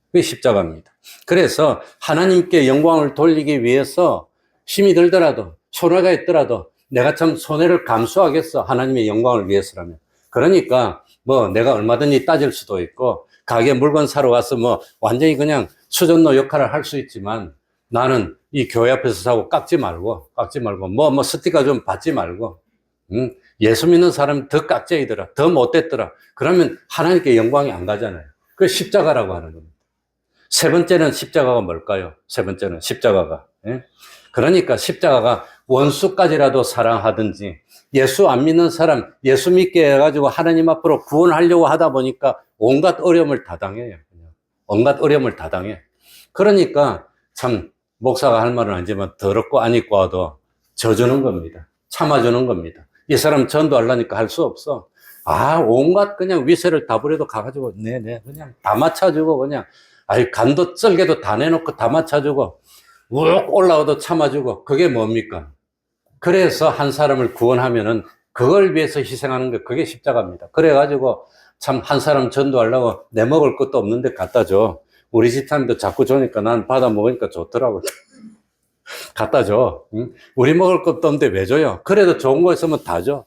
S5: 그게 십자가입니다. 그래서 하나님께 영광을 돌리기 위해서 힘이 들더라도, 손해가 있더라도 내가 참 손해를 감수하겠어. 하나님의 영광을 위해서라면. 그러니까 내가 얼마든지 따질 수도 있고, 가게 물건 사러 가서 완전히 그냥 수전노 역할을 할 수 있지만, 나는 이 교회 앞에서 사고 깎지 말고, 스티커 좀 받지 말고, 예수 믿는 사람이 더 깍쟁이더라, 더 못됐더라. 그러면 하나님께 영광이 안 가잖아요. 그게 십자가라고 하는 겁니다. 세 번째는 십자가가 뭘까요? 세 번째는 십자가가. 그러니까 십자가가 원수까지라도 사랑하든지, 예수 안 믿는 사람, 예수 믿게 해가지고 하나님 앞으로 구원하려고 하다 보니까 온갖 어려움을 다 당해요. 온갖 어려움을 다 당해. 그러니까 참 목사가 할 말은 아니지만 더럽고 안 입고 와도 져주는 겁니다. 참아주는 겁니다. 이 사람 전도하려니까 할 수 없어. 온갖 그냥 위세를 다 부려도 가가지고, 그냥 다 맞춰주고, 그냥, 간도 썰개도 다 내놓고 다 맞춰주고, 욱 올라와도 참아주고, 그게 뭡니까? 그래서 한 사람을 구원하면은 그걸 위해서 희생하는 게 그게 십자가입니다. 그래가지고 참 한 사람 전도하려고 내 먹을 것도 없는데 갖다 줘. 우리 집사람도 자꾸 주니까 난 받아 먹으니까 좋더라고. 갖다 줘. 응? 우리 먹을 것도 없는데 왜 줘요? 그래도 좋은 거 있으면 다 줘.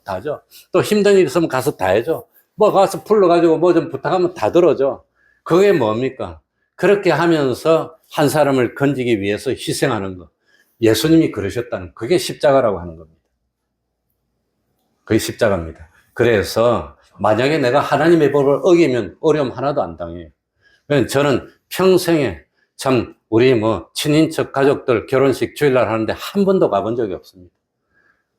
S5: 또 힘든 일 있으면 가서 다 해줘. 가서 불러가지고 좀 부탁하면 다 들어줘. 그게 뭡니까? 그렇게 하면서 한 사람을 건지기 위해서 희생하는 거. 예수님이 그러셨다는, 그게 십자가라고 하는 겁니다. 그게 십자가입니다. 그래서 만약에 내가 하나님의 법을 어기면 어려움 하나도 안 당해요. 저는 평생에 참 우리 친인척 가족들 결혼식 주일날 하는데 한 번도 가본 적이 없습니다.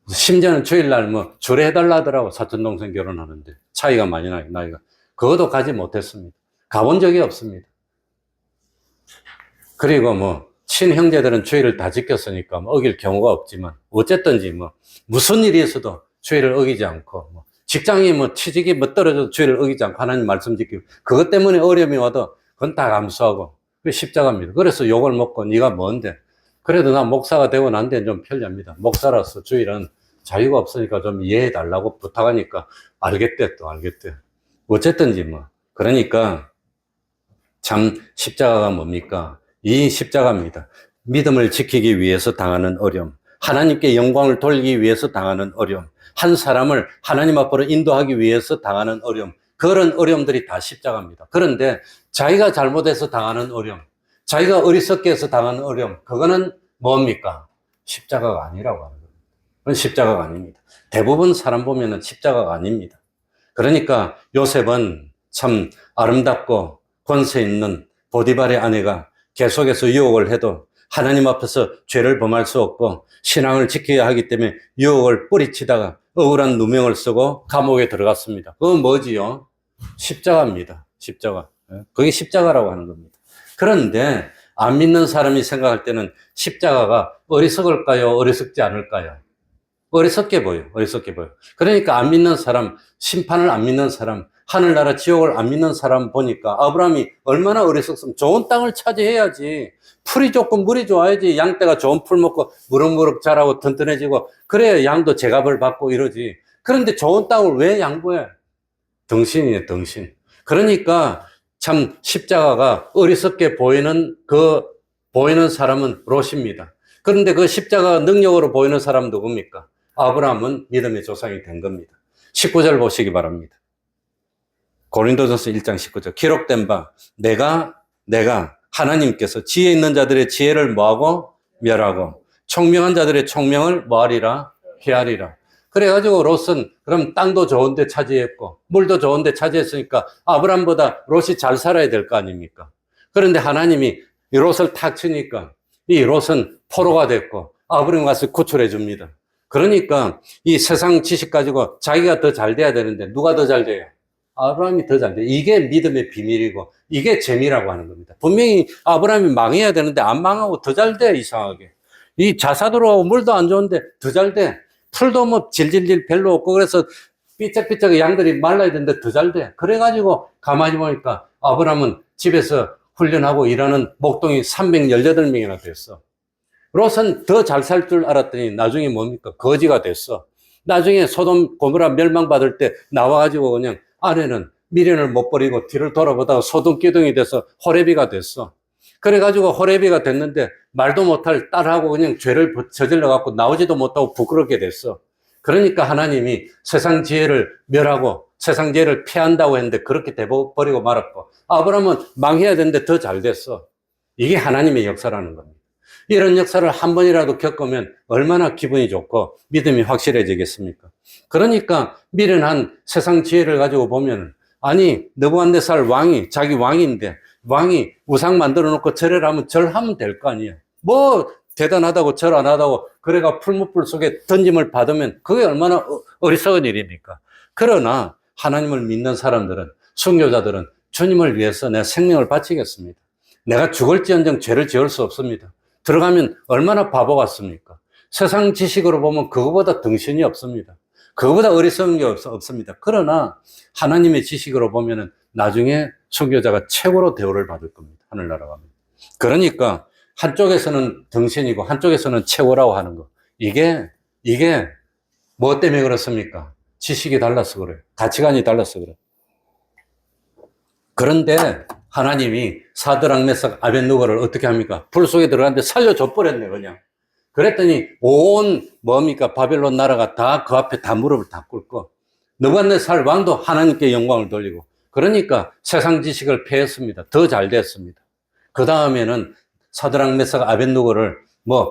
S5: 심지어는 주일날 주례해달라 하더라고. 사촌동생 결혼하는데 차이가 많이 나요, 나이가. 그것도 가지 못했습니다. 가본 적이 없습니다. 그리고 친형제들은 주일을 다 지켰으니까 어길 경우가 없지만, 어쨌든지 무슨 일이 있어도 주일을 어기지 않고, 직장이 취직이 떨어져도 주일을 어기지 않고 하나님 말씀 지키고, 그것 때문에 어려움이 와도 그건 다 감수하고, 그게 십자가입니다. 그래서 욕을 먹고 네가 뭔데? 그래도 나 목사가 되고 난 데는 좀 편리합니다. 목사라서 주일은 자유가 없으니까 좀 이해해 달라고 부탁하니까 알겠대. 어쨌든지 그러니까 참 십자가가 뭡니까? 이 십자가입니다. 믿음을 지키기 위해서 당하는 어려움, 하나님께 영광을 돌리기 위해서 당하는 어려움, 한 사람을 하나님 앞으로 인도하기 위해서 당하는 어려움, 그런 어려움들이 다 십자가입니다. 그런데 자기가 잘못해서 당하는 어려움, 자기가 어리석게 해서 당하는 어려움, 그거는 뭡니까? 십자가가 아니라고 하는 겁니다. 그건 십자가가 아닙니다. 대부분 사람 보면은 십자가가 아닙니다. 그러니까 요셉은 참 아름답고 권세 있는 보디발의 아내가 계속해서 유혹을 해도 하나님 앞에서 죄를 범할 수 없고 신앙을 지켜야 하기 때문에 유혹을 뿌리치다가 억울한 누명을 쓰고 감옥에 들어갔습니다. 그건 뭐지요? 십자가입니다. 십자가. 그게 십자가라고 하는 겁니다. 그런데 안 믿는 사람이 생각할 때는 십자가가 어리석을까요? 어리석지 않을까요? 어리석게 보여. 어리석게 보여. 그러니까 안 믿는 사람, 심판을 안 믿는 사람, 하늘나라 지옥을 안 믿는 사람 보니까 아브라함이 얼마나 어리석으면 좋은 땅을 차지해야지. 풀이 좋고 물이 좋아야지. 양떼가 좋은 풀 먹고 무럭무럭 자라고 튼튼해지고 그래야 양도 제값을 받고 이러지. 그런데 좋은 땅을 왜 양보해? 덩신이네, 덩신. 그러니까 참 십자가가 어리석게 보이는 사람은 롯입니다. 그런데 그 십자가 능력으로 보이는 사람 누굽니까? 아브라함은 믿음의 조상이 된 겁니다. 19절 보시기 바랍니다. 고린도전서 1장 19절. 기록된 바 내가 하나님께서 지혜 있는 자들의 지혜를 뭐하고? 멸하고 총명한 자들의 총명을 뭐하리라? 피하리라. 그래가지고 롯은 그럼 땅도 좋은데 차지했고 물도 좋은데 차지했으니까 아브라함보다 롯이 잘 살아야 될 거 아닙니까? 그런데 하나님이 이 롯을 탁 치니까 이 롯은 포로가 됐고 아브라함 가서 구출해 줍니다. 그러니까 이 세상 지식 가지고 자기가 더 잘 돼야 되는데 누가 더 잘 돼요? 아브라함이 더 잘 돼요. 이게 믿음의 비밀이고 이게 재미라고 하는 겁니다. 분명히 아브라함이 망해야 되는데 안 망하고 더 잘 돼, 이상하게. 이 자사 들어오고 물도 안 좋은데 더 잘 돼. 풀도 뭐 질질질 별로 없고 그래서 삐쩍삐쩍 양들이 말라야 되는데 더 잘 돼. 그래가지고 가만히 보니까 아브라함은 집에서 훈련하고 일하는 목동이 318명이나 됐어. 롯은 더 잘 살 줄 알았더니 나중에 뭡니까? 거지가 됐어. 나중에 소돔 고모라 멸망받을 때 나와가지고 그냥 아내는 미련을 못 버리고 뒤를 돌아보다가 소돔 기둥이 돼서 호레비가 됐어. 그래가지고 호레비가 됐는데 말도 못할 딸하고 그냥 죄를 저질러갖고 나오지도 못하고 부끄럽게 됐어. 그러니까 하나님이 세상 지혜를 멸하고 세상 지혜를 피한다고 했는데 그렇게 돼버리고 말았고 아브라함은 망해야 되는데 더 잘 됐어. 이게 하나님의 역사라는 겁니다. 이런 역사를 한 번이라도 겪으면 얼마나 기분이 좋고 믿음이 확실해지겠습니까? 그러니까 미련한 세상 지혜를 가지고 보면 아니 느부갓네살 왕이 자기 왕인데 왕이 우상 만들어 놓고 절을 하면 절하면 될 거 아니에요. 뭐 대단하다고 절 안 하다고 그래가 풀무불 속에 던짐을 받으면 그게 얼마나 어리석은 일입니까? 그러나 하나님을 믿는 사람들은 순교자들은 주님을 위해서 내 생명을 바치겠습니다. 내가 죽을지언정 죄를 지을 수 없습니다. 들어가면 얼마나 바보 같습니까? 세상 지식으로 보면 그거보다 등신이 없습니다. 그거보다 어리석은 게 없습니다. 그러나 하나님의 지식으로 보면은 나중에 순교자가 최고로 대우를 받을 겁니다. 하늘나라 가면. 그러니까 한쪽에서는 등신이고 한쪽에서는 최고라고 하는 거. 이게 뭐 때문에 그렇습니까? 지식이 달라서 그래요. 가치관이 달라서 그래요. 그런데 하나님이 사드락 메삭 아벳느고를 어떻게 합니까? 불 속에 들어갔는데 살려줘 버렸네 그냥. 그랬더니 온 바벨론 나라가 다 그 앞에 다 무릎을 다 꿇고 느부갓네살 왕도 하나님께 영광을 돌리고 그러니까 세상 지식을 패했습니다. 더 잘 됐습니다. 그 다음에는 사드락 메삭 아벳느고를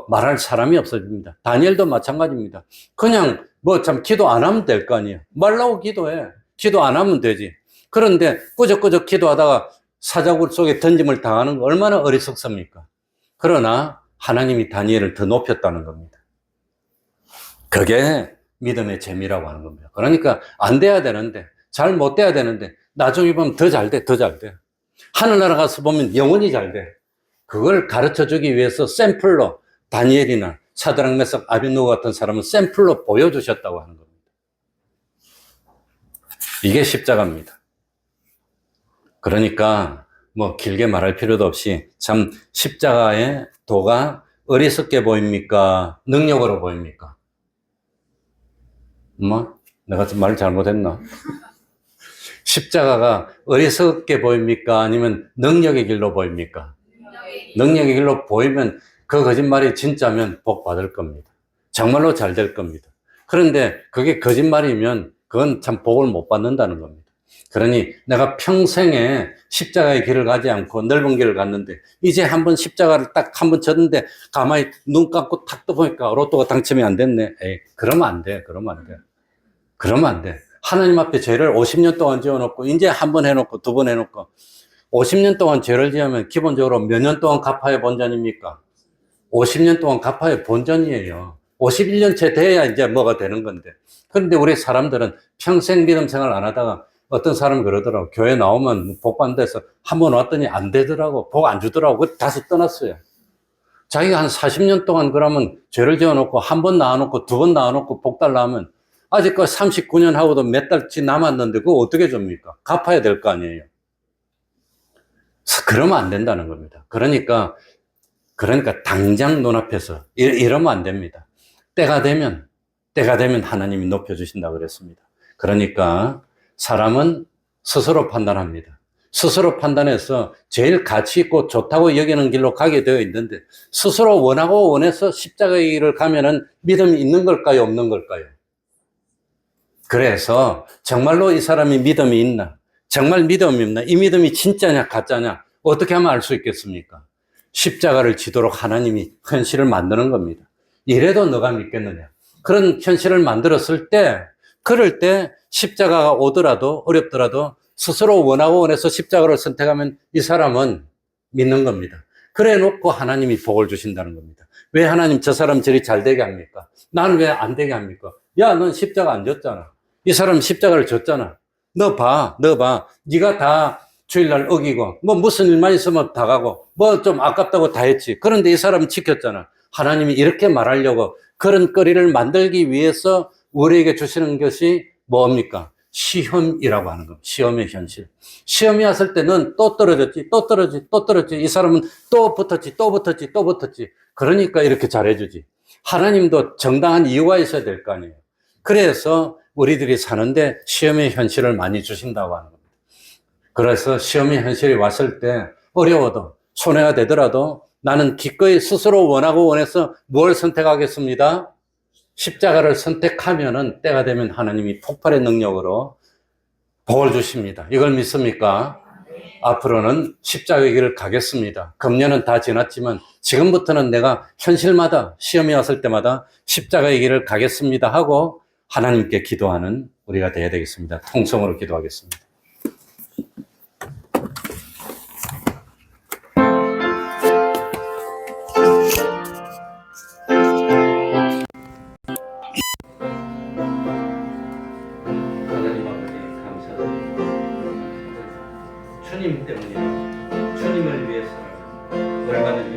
S5: 말할 사람이 없어집니다. 다니엘도 마찬가지입니다. 그냥 참 기도 안 하면 될 거 아니에요. 말라고 기도해. 기도 안 하면 되지. 그런데 꾸적꾸적 기도하다가 사자굴 속에 던짐을 당하는 거 얼마나 어리석습니까? 그러나 하나님이 다니엘을 더 높였다는 겁니다. 그게 믿음의 재미라고 하는 겁니다. 그러니까 안 돼야 되는데 잘 못 돼야 되는데 나중에 보면 더 잘 돼, 더 잘 돼. 하늘나라 가서 보면 영원히 잘 돼. 그걸 가르쳐주기 위해서 샘플로 다니엘이나 사드락 메삭 아벳느고 같은 사람은 샘플로 보여주셨다고 하는 겁니다. 이게 십자가입니다. 그러니까 길게 말할 필요도 없이 참 십자가의 도가 어리석게 보입니까? 능력으로 보입니까? 내가 좀 말 잘못했나? 십자가가 어리석게 보입니까? 아니면 능력의 길로 보입니까? 능력의 길로 보이면 그 거짓말이 진짜면 복 받을 겁니다. 정말로 잘 될 겁니다. 그런데 그게 거짓말이면 그건 참 복을 못 받는다는 겁니다. 그러니 내가 평생에 십자가의 길을 가지 않고 넓은 길을 갔는데 이제 한번 십자가를 딱 한번 졌는데 가만히 눈 감고 탁 떠보니까 로또가 당첨이 안 됐네. 에이, 그러면 안 돼. 그러면 안 돼. 그러면 안 돼. 하나님 앞에 죄를 50년 동안 지어놓고 이제 한 번 해놓고 두 번 해놓고 50년 동안 죄를 지으면 기본적으로 몇 년 동안 갚아야 본전입니까? 50년 동안 갚아야 본전이에요. 51년째 돼야 이제 뭐가 되는 건데. 그런데 우리 사람들은 평생 믿음 생활 안 하다가 어떤 사람은 그러더라고. 교회 나오면 복 받는데서 한 번 왔더니 안 되더라고. 복 안 주더라고. 그 다시 떠났어요. 자기가 한 40년 동안 그러면 죄를 지어놓고 한 번 나와놓고 두 번 나와놓고 복 달라 하면 아직까지 39년 하고도 몇 달치 남았는데 그거 어떻게 줍니까? 갚아야 될 거 아니에요. 그러면 안 된다는 겁니다. 그러니까 당장 눈앞에서 이러면 안 됩니다. 때가 되면 하나님이 높여주신다고 그랬습니다. 그러니까 사람은 스스로 판단합니다. 스스로 판단해서 제일 가치 있고 좋다고 여기는 길로 가게 되어 있는데 스스로 원하고 원해서 십자가의 길을 가면은 믿음이 있는 걸까요? 없는 걸까요? 그래서 정말로 이 사람이 믿음이 있나? 정말 믿음이 있나? 이 믿음이 진짜냐 가짜냐? 어떻게 하면 알 수 있겠습니까? 십자가를 지도록 하나님이 현실을 만드는 겁니다. 이래도 너가 믿겠느냐? 그런 현실을 만들었을 때 그럴 때 십자가가 오더라도 어렵더라도 스스로 원하고 원해서 십자가를 선택하면 이 사람은 믿는 겁니다. 그래 놓고 하나님이 복을 주신다는 겁니다. 왜 하나님 저 사람 저리 잘 되게 합니까? 나는 왜 안 되게 합니까? 야, 넌 십자가 안 졌잖아. 이 사람 십자가를 졌잖아. 너 봐. 네가 다 주일날 어기고 뭐 무슨 일만 있으면 다 가고 뭐 좀 아깝다고 다 했지. 그런데 이 사람은 지켰잖아. 하나님이 이렇게 말하려고 그런 거리를 만들기 위해서 우리에게 주시는 것이 뭡니까? 시험이라고 하는 겁니다. 시험의 현실. 시험이 왔을 때는 또 떨어졌지. 이 사람은 또 붙었지. 그러니까 이렇게 잘해주지. 하나님도 정당한 이유가 있어야 될 거 아니에요. 그래서 우리들이 사는데 시험의 현실을 많이 주신다고 하는 겁니다. 그래서 시험의 현실이 왔을 때 어려워도 손해가 되더라도 나는 기꺼이 스스로 원하고 원해서 뭘 선택하겠습니다? 십자가를 선택하면은 때가 되면 하나님이 폭발의 능력으로 복을 주십니다. 이걸 믿습니까? 앞으로는 십자가의 길을 가겠습니다. 금년은 다 지났지만 지금부터는 내가 현실마다 시험이 왔을 때마다 십자가의 길을 가겠습니다 하고 하나님께 기도하는 우리가 되어야 되겠습니다. 통성으로 기도하겠습니다.
S2: 하나님 아버지 감사드립니다. 주님 때문에 주님을 위해서 얼마든지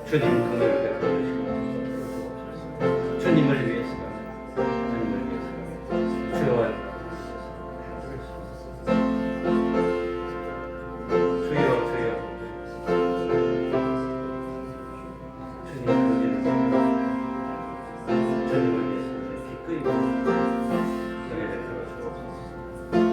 S2: 주님 긍휼을 베풀어 주시고 주님을 위해서 주여 주님 긍휼을 주님을 위해서 기꺼이 은혜 베풀어 주옵소서. 불러주시옵소서.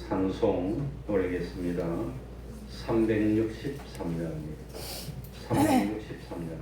S2: 찬송 올리겠습니다. 363년입니다. 363년.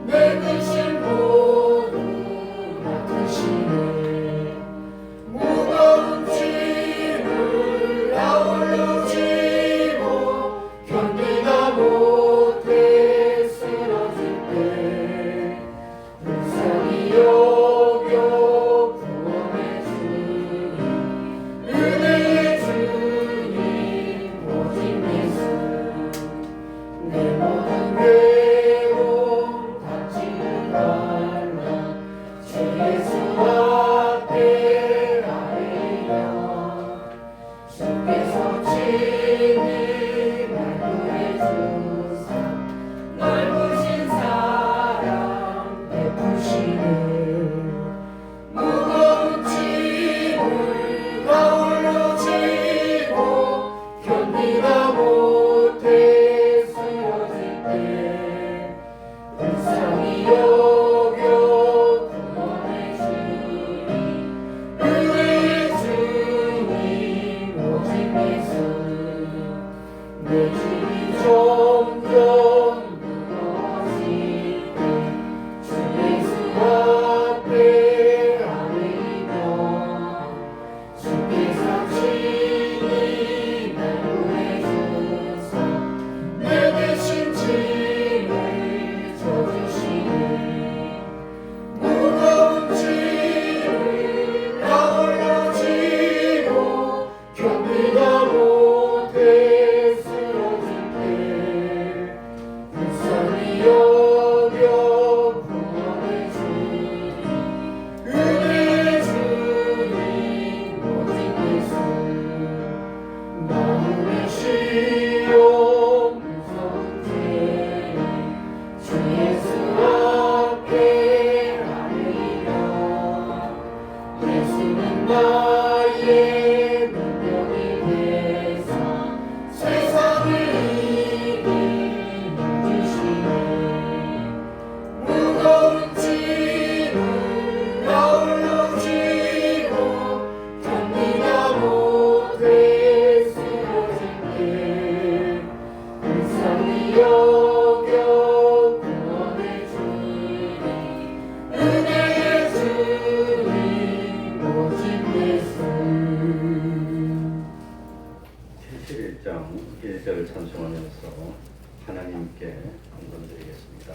S4: 내 근심 모두 나의 능력이 되사 세상을 이기는 주시네. 무거운 짐을 나홀로 지고 견디다 못해 쓰러질 때 불쌍히 여겨 구원해 주니 은혜의 주님 오직 예수.
S2: 71장 1절을 찬송하면서 하나님께 헌금드리겠습니다.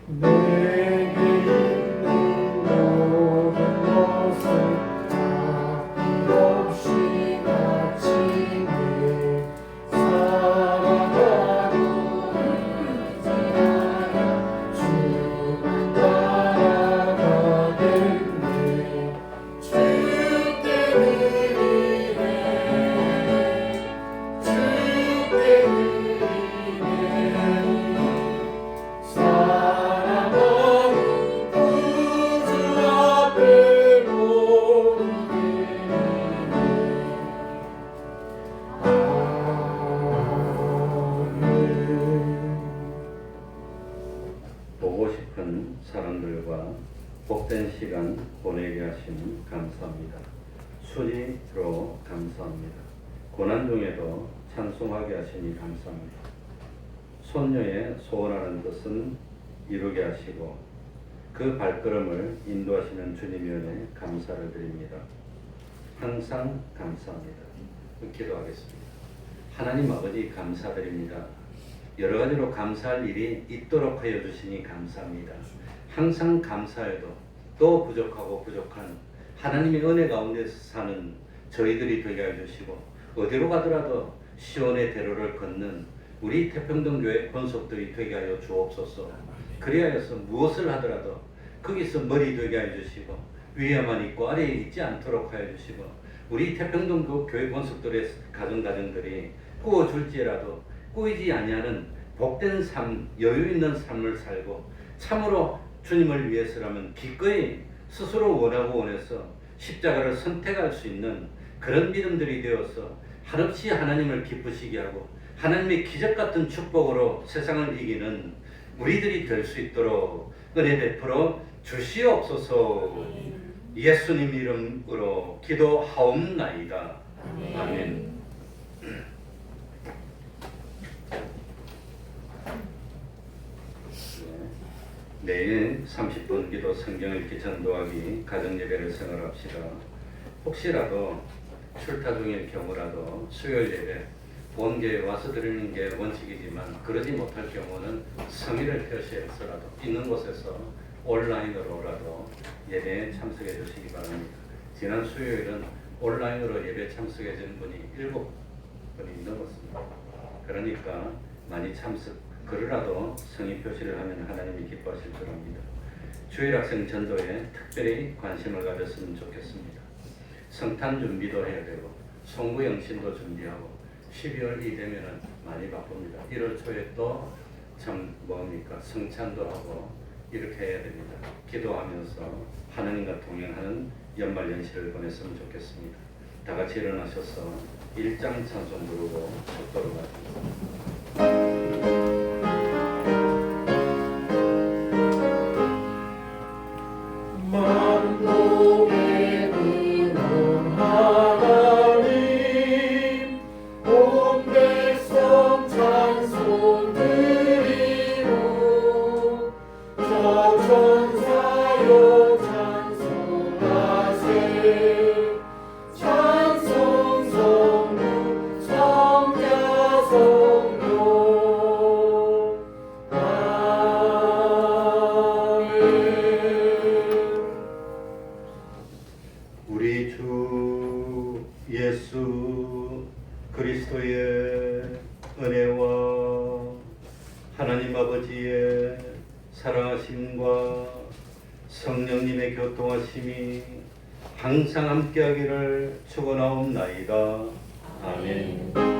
S3: 내게 있는 모든 것을 아낌 없이 바치네. 사랑하고 의지하여 주만 따라가겠네.
S4: 주께 드리네 주께 드리네
S3: 사랑하는 구주 앞에 모두 드리네. 아멘.
S2: 보고 싶은 사람들과 복된 시간 보내게 하심 감사합니다. 순위로 감사합니다. 고난 중에도 찬송하게 하시니 감사합니다. 손녀의 소원하는 것은 이루게 하시고 그 발걸음을 인도하시는 주님의 은혜 감사를 드립니다. 항상 감사합니다. 기도하겠습니다. 하나님 아버지 감사드립니다. 여러 가지로 감사할 일이 있도록 하여 주시니 감사합니다. 항상 감사해도 또 부족하고 부족한 하나님의 은혜 가운데서 사는 저희들이 되게 해 주시고 어디로 가더라도 시온의 대로를 걷는 우리 태평동교회 권속들이 되게 하여 주옵소서. 그리하여서 무엇을 하더라도 거기서 머리 되게 해 주시고 위에만 있고 아래에 있지 않도록 하여 주시고 우리 태평동 교회 권속들의 가정들이 꾸어줄지라도 꾸이지 아니하는 복된 삶, 여유 있는 삶을 살고 참으로 주님을 위해서라면 기꺼이 스스로 원하고 원해서 십자가를 선택할 수 있는 그런 믿음들이 되어서 한없이 하나님을 기쁘시게 하고 하나님의 기적 같은 축복으로 세상을 이기는 우리들이 될 수 있도록 은혜 베풀어 주시옵소서. 예수님 이름으로 기도하옵나이다. 아멘. 내일 30분 기도 성경 읽기 전도하기 가정예배를 생활합시다. 혹시라도 출타 중일 경우라도 수요일 예배 본교에 와서 드리는 게 원칙이지만 그러지 못할 경우는 성의를 표시해서라도 있는 곳에서 온라인으로라도 예배에 참석해 주시기 바랍니다. 지난 수요일은 온라인으로 예배 참석해 준 분이 7분이 넘었습니다. 그러니까 많이 참석 그러라도 성의 표시를 하면 하나님이 기뻐하실 줄 압니다. 주일학생 전도에 특별히 관심을 가졌으면 좋겠습니다. 성탄 준비도 해야 되고 송구 영신도 준비하고 12월 이 되면은 많이 바쁩니다. 1월 초에 또 참 뭡니까 성찬도 하고 이렇게 해야 됩니다. 기도하면서 하나님과 동행하는 연말 연시를 보냈으면 좋겠습니다. 다 같이 일어나셔서 1장 찬송 부르고 속도로 가겠습니다.
S3: 만복의 근원 하나님 온 백성 찬송 드리고 저 천사여 찬송하세 찬송 성부 성자 성령
S2: 우리 주 예수 그리스도의 은혜와 하나님 아버지의 사랑하심과 성령님의 교통하심이 항상 함께하기를 축원하옵나이다. 아멘.